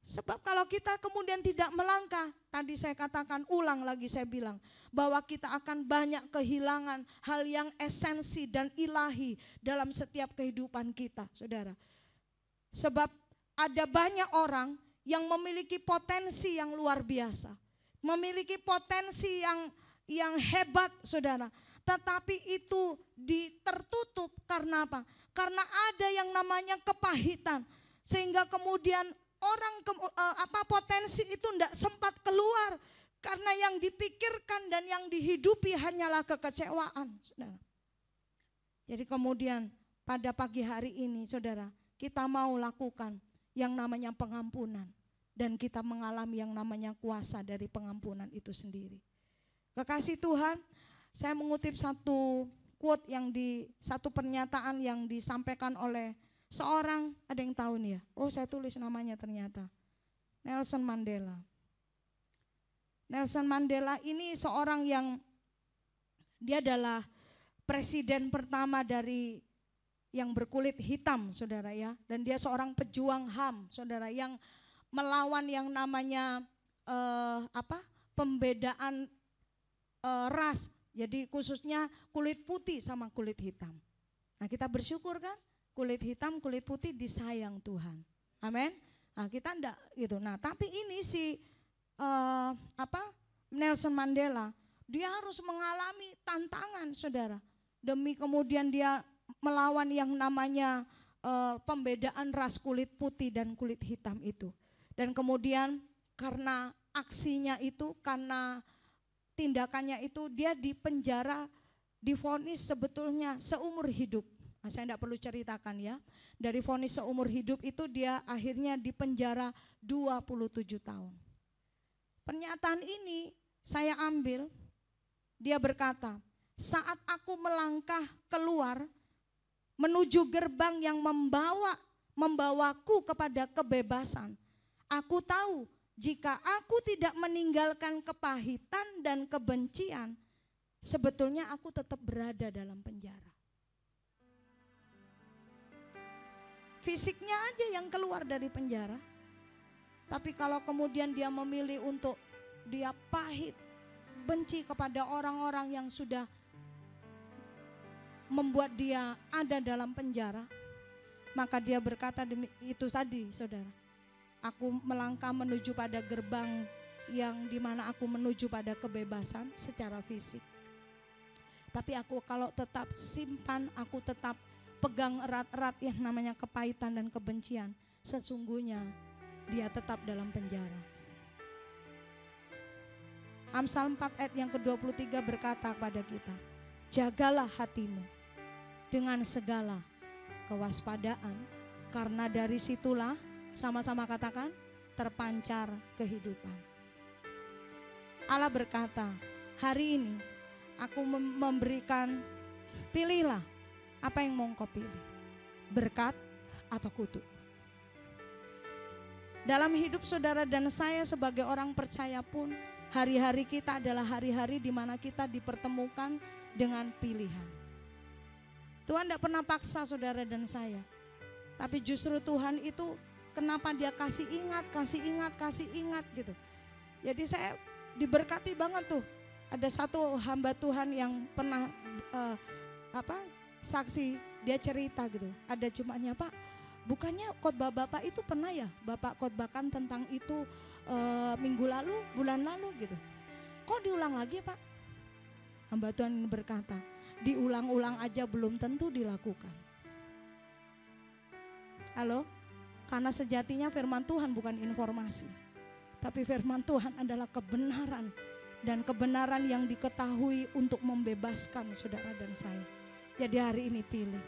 Sebab kalau kita kemudian tidak melangkah, tadi saya katakan, ulang lagi saya bilang, bahwa kita akan banyak kehilangan hal yang esensi dan ilahi dalam setiap kehidupan kita, saudara. Sebab ada banyak orang yang memiliki potensi yang luar biasa, memiliki potensi yang hebat, saudara. Tetapi itu tertutup karena apa? Karena ada yang namanya kepahitan, sehingga kemudian potensi itu tidak sempat keluar karena yang dipikirkan dan yang dihidupi hanyalah kekecewaan, saudara. Jadi kemudian pada pagi hari ini, saudara, kita mau lakukan yang namanya pengampunan dan kita mengalami yang namanya kuasa dari pengampunan itu sendiri. Kekasih Tuhan, saya mengutip satu quote satu pernyataan yang disampaikan oleh seorang, ada yang tahu nih ya? Oh, saya tulis namanya ternyata. Nelson Mandela. Nelson Mandela ini seorang yang dia adalah presiden pertama dari yang berkulit hitam, saudara ya. Dan dia seorang pejuang HAM, saudara, yang melawan yang namanya pembedaan ras. Jadi khususnya kulit putih sama kulit hitam. Nah, kita bersyukur kan? Kulit hitam, kulit putih disayang Tuhan. Amin. Nah, kita enggak gitu. Nah, tapi ini Nelson Mandela, dia harus mengalami tantangan, saudara. Demi kemudian dia melawan yang namanya pembedaan ras kulit putih dan kulit hitam itu. Dan kemudian karena aksinya itu, karena tindakannya itu, dia dipenjara, divonis sebetulnya seumur hidup. Nah, saya tidak perlu ceritakan ya. Dari vonis seumur hidup itu dia akhirnya dipenjara 27 tahun. Pernyataan ini saya ambil, dia berkata, saat aku melangkah keluar menuju gerbang yang membawaku kepada kebebasan, aku tahu jika aku tidak meninggalkan kepahitan dan kebencian, sebetulnya aku tetap berada dalam penjara. Fisiknya aja yang keluar dari penjara. Tapi kalau kemudian dia memilih untuk dia pahit, benci kepada orang-orang yang sudah membuat dia ada dalam penjara, maka dia berkata itu tadi, saudara. Aku melangkah menuju pada gerbang yang dimana aku menuju pada kebebasan secara fisik. Tapi aku kalau tetap simpan, aku tetap pegang erat-erat yang namanya kepahitan dan kebencian, sesungguhnya dia tetap dalam penjara. Amsal 4 ayat yang ke-23 berkata kepada kita, jagalah hatimu dengan segala kewaspadaan, karena dari situlah, sama-sama katakan, terpancar kehidupan. Allah berkata, hari ini aku memberikan, pilihlah apa yang mau engkau pilih, berkat atau kutuk. Dalam hidup saudara dan saya sebagai orang percaya pun, hari-hari kita adalah hari-hari di mana kita dipertemukan dengan pilihan. Tuhan tidak pernah paksa saudara dan saya, tapi justru Tuhan itu kenapa dia kasih ingat gitu. Jadi saya diberkati banget tuh. Ada satu hamba Tuhan yang pernah saksi, dia cerita gitu. Ada jemaatnya, Pak, bukannya khotbah Bapak itu pernah ya Bapak khotbahkan tentang itu minggu lalu, bulan lalu gitu. Kok diulang lagi, Pak? Hamba Tuhan berkata, diulang-ulang aja belum tentu dilakukan. Halo? Karena sejatinya firman Tuhan bukan informasi, tapi firman Tuhan adalah kebenaran. Dan kebenaran yang diketahui untuk membebaskan saudara dan saya. Jadi hari ini pilih.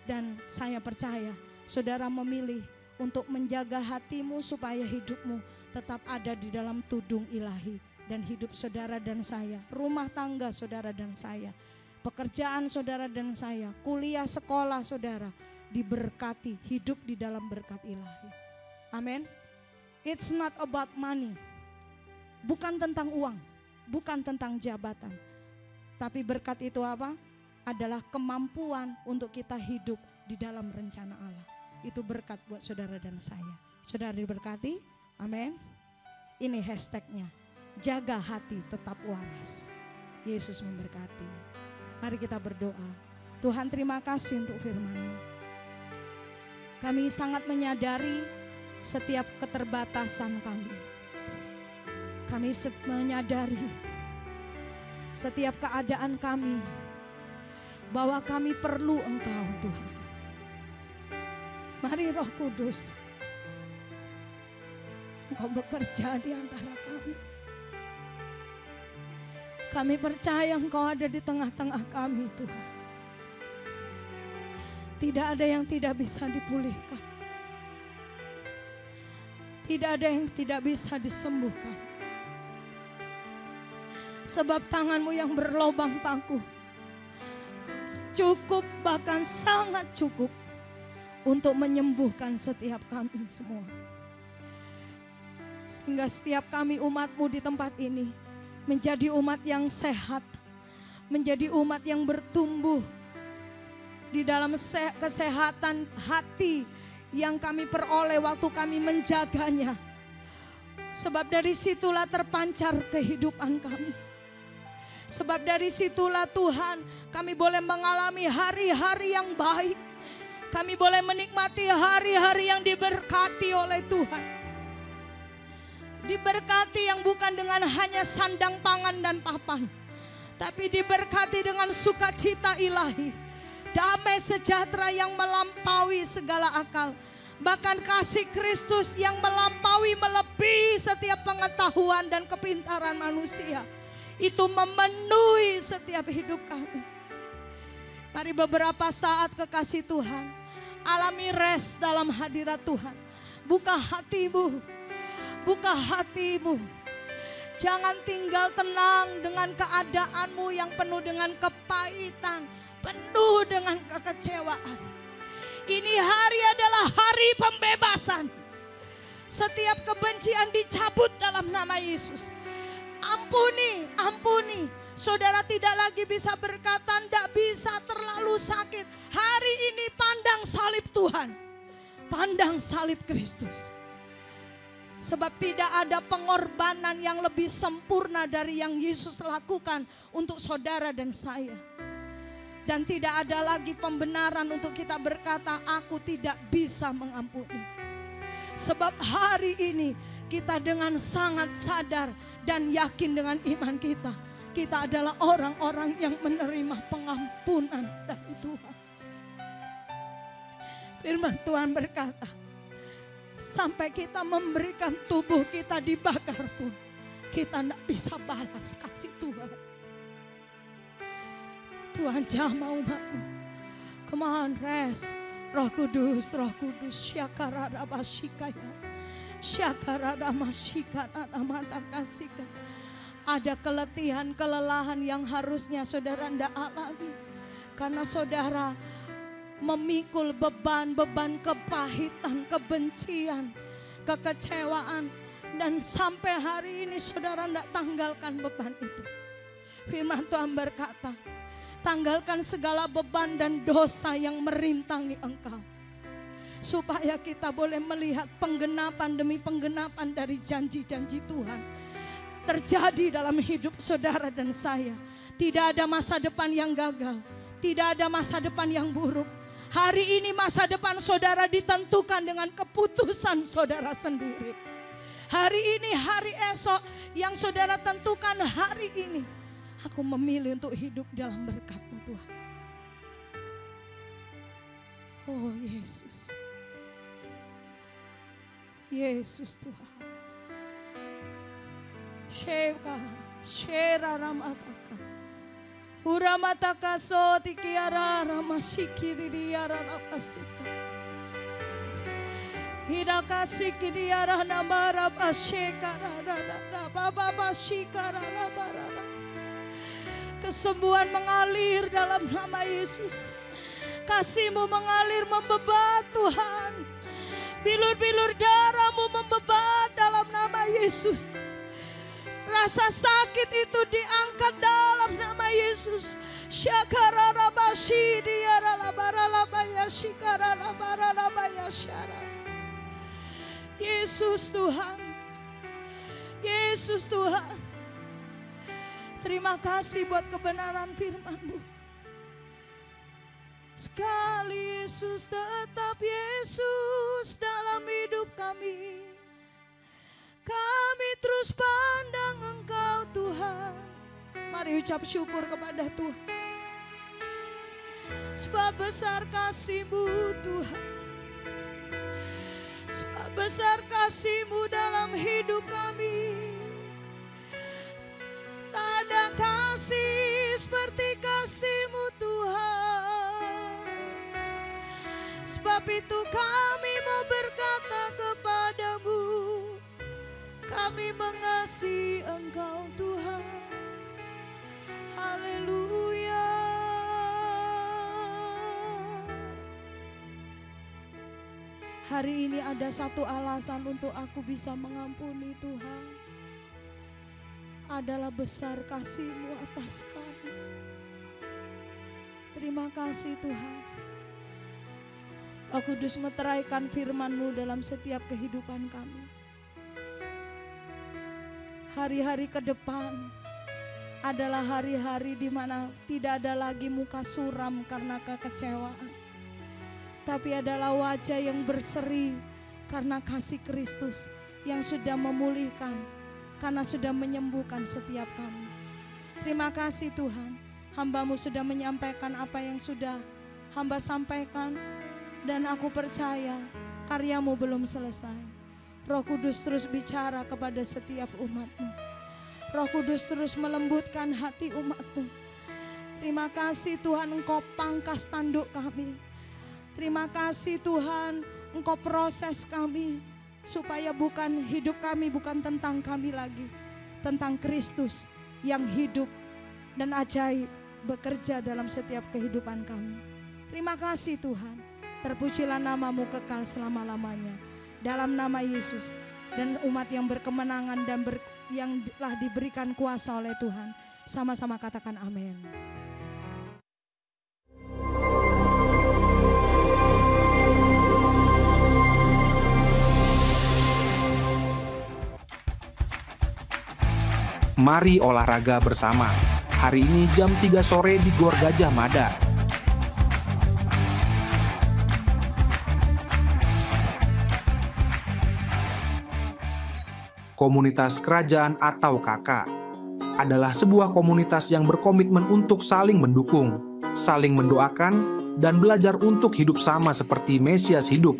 Dan saya percaya saudara memilih untuk menjaga hatimu supaya hidupmu tetap ada di dalam tudung ilahi. Dan hidup saudara dan saya, rumah tangga saudara dan saya, pekerjaan saudara dan saya, kuliah sekolah saudara diberkati, hidup di dalam berkat ilahi. Amin. It's not about money. Bukan tentang uang, bukan tentang jabatan. Tapi berkat itu apa? Adalah kemampuan untuk kita hidup di dalam rencana Allah. Itu berkat buat saudara dan saya. Saudara diberkati? Amin. Ini hashtagnya, jaga hati tetap waras. Yesus memberkati. Mari kita berdoa. Tuhan, terima kasih untuk firman-Mu. Kami sangat menyadari setiap keterbatasan kami. Kami menyadari setiap keadaan kami bahwa kami perlu Engkau, Tuhan. Mari Roh Kudus, Engkau bekerja di antara kami. Kami percaya Engkau ada di tengah-tengah kami, Tuhan. Tidak ada yang tidak bisa dipulihkan. Tidak ada yang tidak bisa disembuhkan. Sebab tangan-Mu yang berlobang paku cukup, bahkan sangat cukup untuk menyembuhkan setiap kami semua. Sehingga setiap kami umat-Mu di tempat ini menjadi umat yang sehat, menjadi umat yang bertumbuh di dalam kesehatan hati yang kami peroleh waktu kami menjaganya. Sebab dari situlah terpancar kehidupan kami. Sebab dari situlah Tuhan kami boleh mengalami hari-hari yang baik. Kami boleh menikmati hari-hari yang diberkati oleh Tuhan. Diberkati yang bukan dengan hanya sandang pangan dan papan, tapi diberkati dengan sukacita ilahi. Damai sejahtera yang melampaui segala akal. Bahkan kasih Kristus yang melampaui, melebihi setiap pengetahuan dan kepintaran manusia. Itu memenuhi setiap hidup kami. Mari beberapa saat kekasih Tuhan, alami rest dalam hadirat Tuhan. Buka hatimu, buka hatimu. Jangan tinggal tenang dengan keadaanmu yang penuh dengan kepahitan, penuh dengan kekecewaan. Ini hari adalah hari pembebasan. Setiap kebencian dicabut dalam nama Yesus. Ampuni, ampuni. Saudara tidak lagi bisa berkata, tidak bisa, terlalu sakit. Hari ini pandang salib Tuhan. Pandang salib Kristus. Sebab tidak ada pengorbanan yang lebih sempurna dari yang Yesus lakukan untuk saudara dan saya. Dan tidak ada lagi pembenaran untuk kita berkata, aku tidak bisa mengampuni. Sebab hari ini kita dengan sangat sadar dan yakin dengan iman kita. Kita adalah orang-orang yang menerima pengampunan dari Tuhan. Firman Tuhan berkata, sampai kita memberikan tubuh kita dibakar pun, kita tidak bisa balas kasih Tuhan. Tuhan jamah umat-Mu. Come on, rest. Roh Kudus, Roh Kudus. Syakarada basikaya. Syakarada masikana mata kasihkan. Ada keletihan, kelelahan yang harusnya saudara tidak alami. Karena saudara memikul beban-beban kepahitan, kebencian, kekecewaan. Dan sampai hari ini saudara tidak tanggalkan beban itu. Firman Tuhan berkata, tanggalkan segala beban dan dosa yang merintangi engkau. Supaya kita boleh melihat penggenapan demi penggenapan dari janji-janji Tuhan. terjadi dalam hidup saudara dan saya. Tidak ada masa depan yang gagal, tidak ada masa depan yang buruk. Hari ini masa depan saudara ditentukan dengan keputusan saudara sendiri. Hari ini, hari esok yang saudara tentukan hari ini. Aku memilih untuk hidup dalam berkat-Mu Tuhan. Oh Yesus. Yesus Tuhan. Sheva, Shera Ramataka. Uramataka so tikiara ramasikiri diara rapasika. Hirakasiki diara namara pasyekara baba pasyikara nabarara. Kesembuhan mengalir dalam nama Yesus. Kasih-Mu mengalir membebat Tuhan. Bilur-bilur darah-Mu membebat dalam nama Yesus. Rasa sakit itu diangkat dalam nama Yesus. Syakara rabashi diara labara labaya shikara labara labaya syara. Yesus Tuhan. Yesus Tuhan. Terima kasih buat kebenaran firman-Mu. Sekali Yesus, tetap Yesus dalam hidup kami. Kami terus pandang Engkau Tuhan. Mari ucap syukur kepada Tuhan. Sebab besar kasih-Mu Tuhan. Sebab besar kasih-Mu dalam hidup kami. Tak ada kasih seperti kasih-Mu Tuhan. Sebab itu kami mau berkata kepada-Mu, kami mengasihi Engkau Tuhan. Haleluya. Hari ini ada satu alasan untuk aku bisa mengampuni Tuhan. Adalah besar kasih-Mu atas kami. Terima kasih Tuhan. Roh Kudus meteraikan firman-Mu dalam setiap kehidupan kami. Hari-hari ke depan adalah hari-hari di mana tidak ada lagi muka suram karena kekecewaan. Tapi adalah wajah yang berseri karena kasih Kristus yang sudah memulihkan, karena sudah menyembuhkan setiap kami. Terima kasih Tuhan, hamba-Mu sudah menyampaikan apa yang sudah hamba sampaikan. Dan aku percaya karya-Mu belum selesai. Roh Kudus terus bicara kepada setiap umat-Mu. Roh Kudus terus melembutkan hati umat-Mu. Terima kasih Tuhan, Engkau pangkas tanduk kami. Terima kasih Tuhan, Engkau proses kami. Supaya bukan hidup kami bukan tentang kami lagi. Tentang Kristus yang hidup dan ajaib bekerja dalam setiap kehidupan kami. Terima kasih Tuhan. Terpujilah nama-Mu kekal selama-lamanya. Dalam nama Yesus dan umat yang berkemenangan dan yang telah diberikan kuasa oleh Tuhan. Sama-sama katakan amin. Mari olahraga bersama. Hari ini jam 3 sore di Gor Gajah Mada. Komunitas Kerajaan atau KK adalah sebuah komunitas yang berkomitmen untuk saling mendukung, saling mendoakan, dan belajar untuk hidup sama seperti Mesias hidup.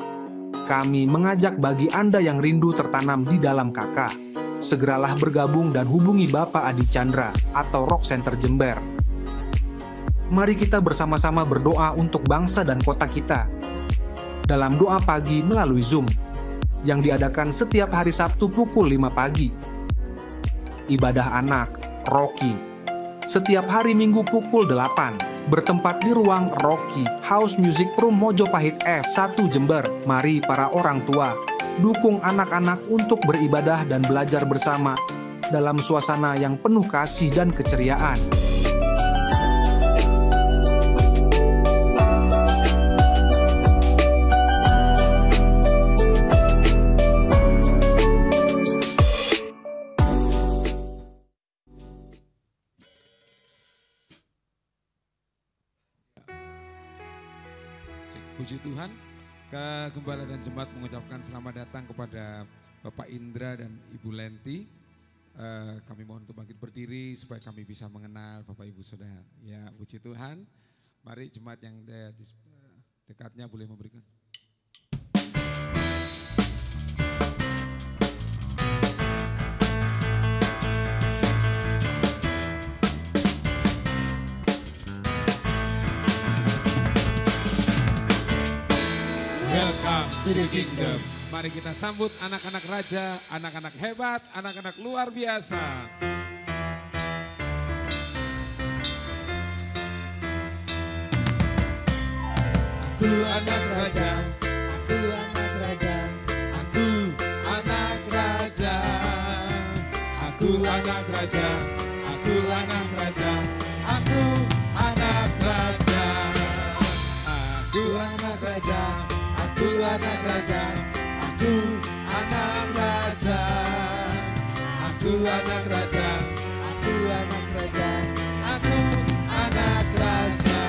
Kami mengajak bagi Anda yang rindu tertanam di dalam KK, segeralah bergabung dan hubungi Bapak Adi Chandra atau Rock Center Jember. Mari kita bersama-sama berdoa untuk bangsa dan kota kita. Dalam doa pagi melalui Zoom, yang diadakan setiap hari Sabtu pukul 5 pagi. Ibadah anak, Rocky, setiap hari Minggu pukul 8, bertempat di ruang Rocky House Music Room Mojopahit F1 Jember. Mari para orang tua, dukung anak-anak untuk beribadah dan belajar bersama dalam suasana yang penuh kasih dan keceriaan. Puji Tuhan, Gembala dan Jemaat mengucapkan selamat datang kepada Bapak Indra dan Ibu Lenti. Kami mohon untuk bangkit berdiri supaya kami bisa mengenal Bapak Ibu Saudara. Ya, puji Tuhan. Mari jemaat yang ada di dekatnya boleh memberikan. Welcome to the kingdom. Mari kita sambut anak-anak raja, anak-anak hebat, anak-anak luar biasa. Aku anak raja, aku anak raja, aku anak raja, aku anak raja, aku anak raja, aku anak raja, aku anak raja. Aku anak raja, aku anak raja, aku anak raja, aku anak raja, aku anak raja.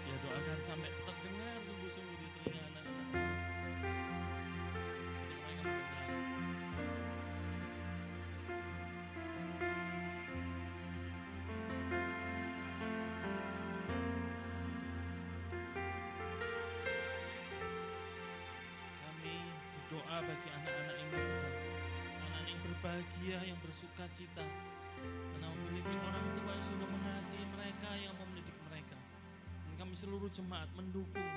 Ya doakan sampai terdengar sungguh-sungguh di telinga anak-anak. Jadi mereka mendengar. Kami berdoa bagi anak-anak ini Tuhan. Anak-anak yang berbahagia, yang bersuka cita. Karena memiliki orang tua yang sudah mengasihi mereka, yang mau mendidik mereka. Dan kami seluruh jemaat mendukung,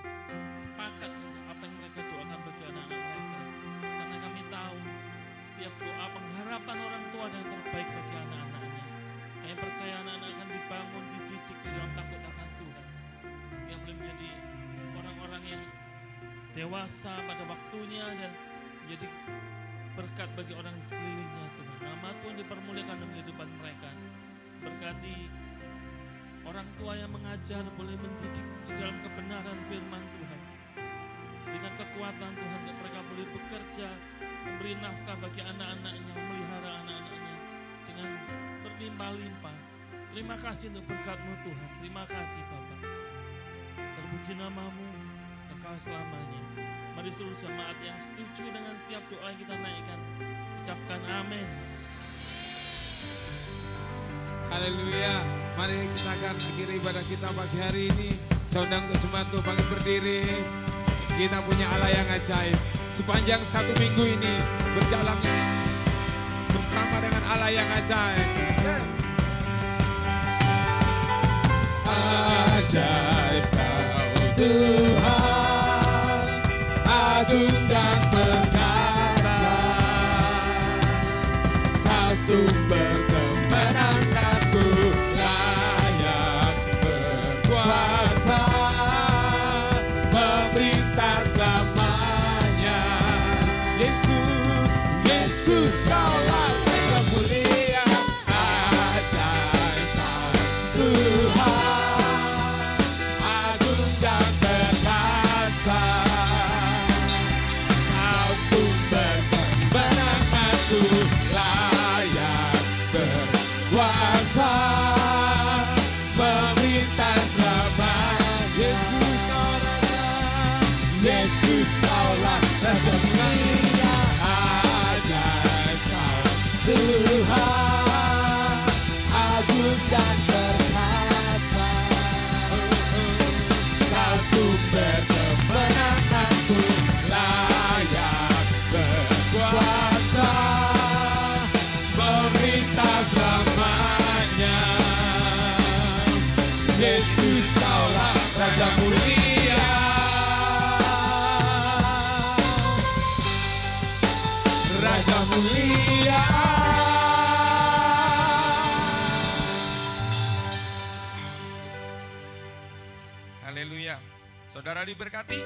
sepakat untuk apa yang mereka doakan bagi anak-anak mereka. Karena kami tahu setiap doa pengharapan orang tua dan terbaik bagi anak-anaknya. Kami percaya anak-anak akan dibangun, dididik di dalam takut akan Tuhan. Sehingga boleh menjadi orang-orang yang dewasa pada waktunya dan menjadi berkat bagi orang di sekelilingnya Tuhan. Nama Tuhan dipermuliakan dalam kehidupan mereka. Berkati orang tua yang mengajar boleh mendidik di dalam kebenaran firman Tuhan. Dengan kekuatan Tuhan yang mereka boleh bekerja, memberi nafkah bagi anak-anaknya, memelihara anak-anaknya dengan berlimpah-limpah. Terima kasih untuk berkat-Mu Tuhan. Terima kasih Bapak. Terpuji nama-Mu kekal selamanya. Mari seluruh jemaat yang setuju dengan setiap doa yang kita naikkan, ucapkan amin. Haleluya. Mari kita akan akhiri ibadah kita pagi hari ini. Saya undang untuk jemaat untuk bangkit berdiri. Kita punya Allah yang ajaib. Sepanjang 1 minggu ini berjalan bersama dengan Allah yang ajaib. Ajaib Kau Tuhan, agung dan perkasa. Kau sumber kemenanganku, layak berkuasa, memerintah selamanya. Yesus, Yesus Kaulah yang mulia, ajaib Tuhan, agung dan perkasa. Kau sumber kemenanganku, layak berkuasa, memerintah selamanya. Yesus Kaulah Raja mulia, ajaib Kau Tuhan, agung dan perkasa. Kau sumber kemenanganku, layak berkuasa, memerintah selamanya. Yesus Kaulah Raja mulia, Raja mulia. Haleluya. Saudara diberkati.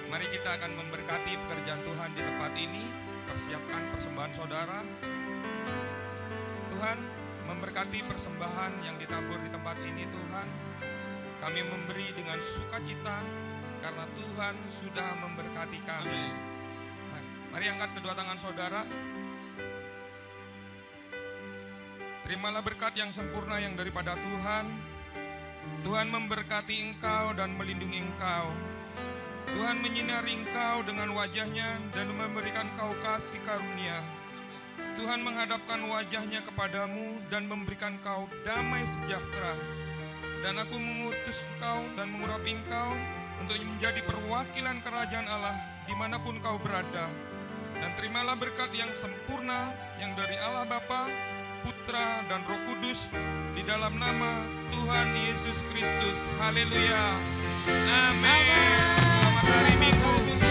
Mari kita akan memberkati pekerjaan Tuhan di tempat ini. Persiapkan persembahan saudara. Tuhan memberkati persembahan yang ditabur di tempat ini Tuhan. kami memberi dengan sukacita karena Tuhan sudah memberkati kami. Mari angkat kedua tangan saudara. Terimalah berkat yang sempurna yang daripada Tuhan. Tuhan memberkati engkau dan melindungi engkau. Tuhan menyinari engkau dengan wajahnya dan memberikan kau kasih karunia. Tuhan menghadapkan wajahnya kepadamu dan memberikan kau damai sejahtera. Dan aku mengutus engkau dan mengurapi engkau untuk menjadi perwakilan kerajaan Allah dimanapun kau berada. Dan terimalah berkat yang sempurna yang dari Allah Bapa, Putra, dan Roh Kudus di dalam nama Tuhan Yesus Kristus. Haleluya. Amin. Selamat hari Minggu.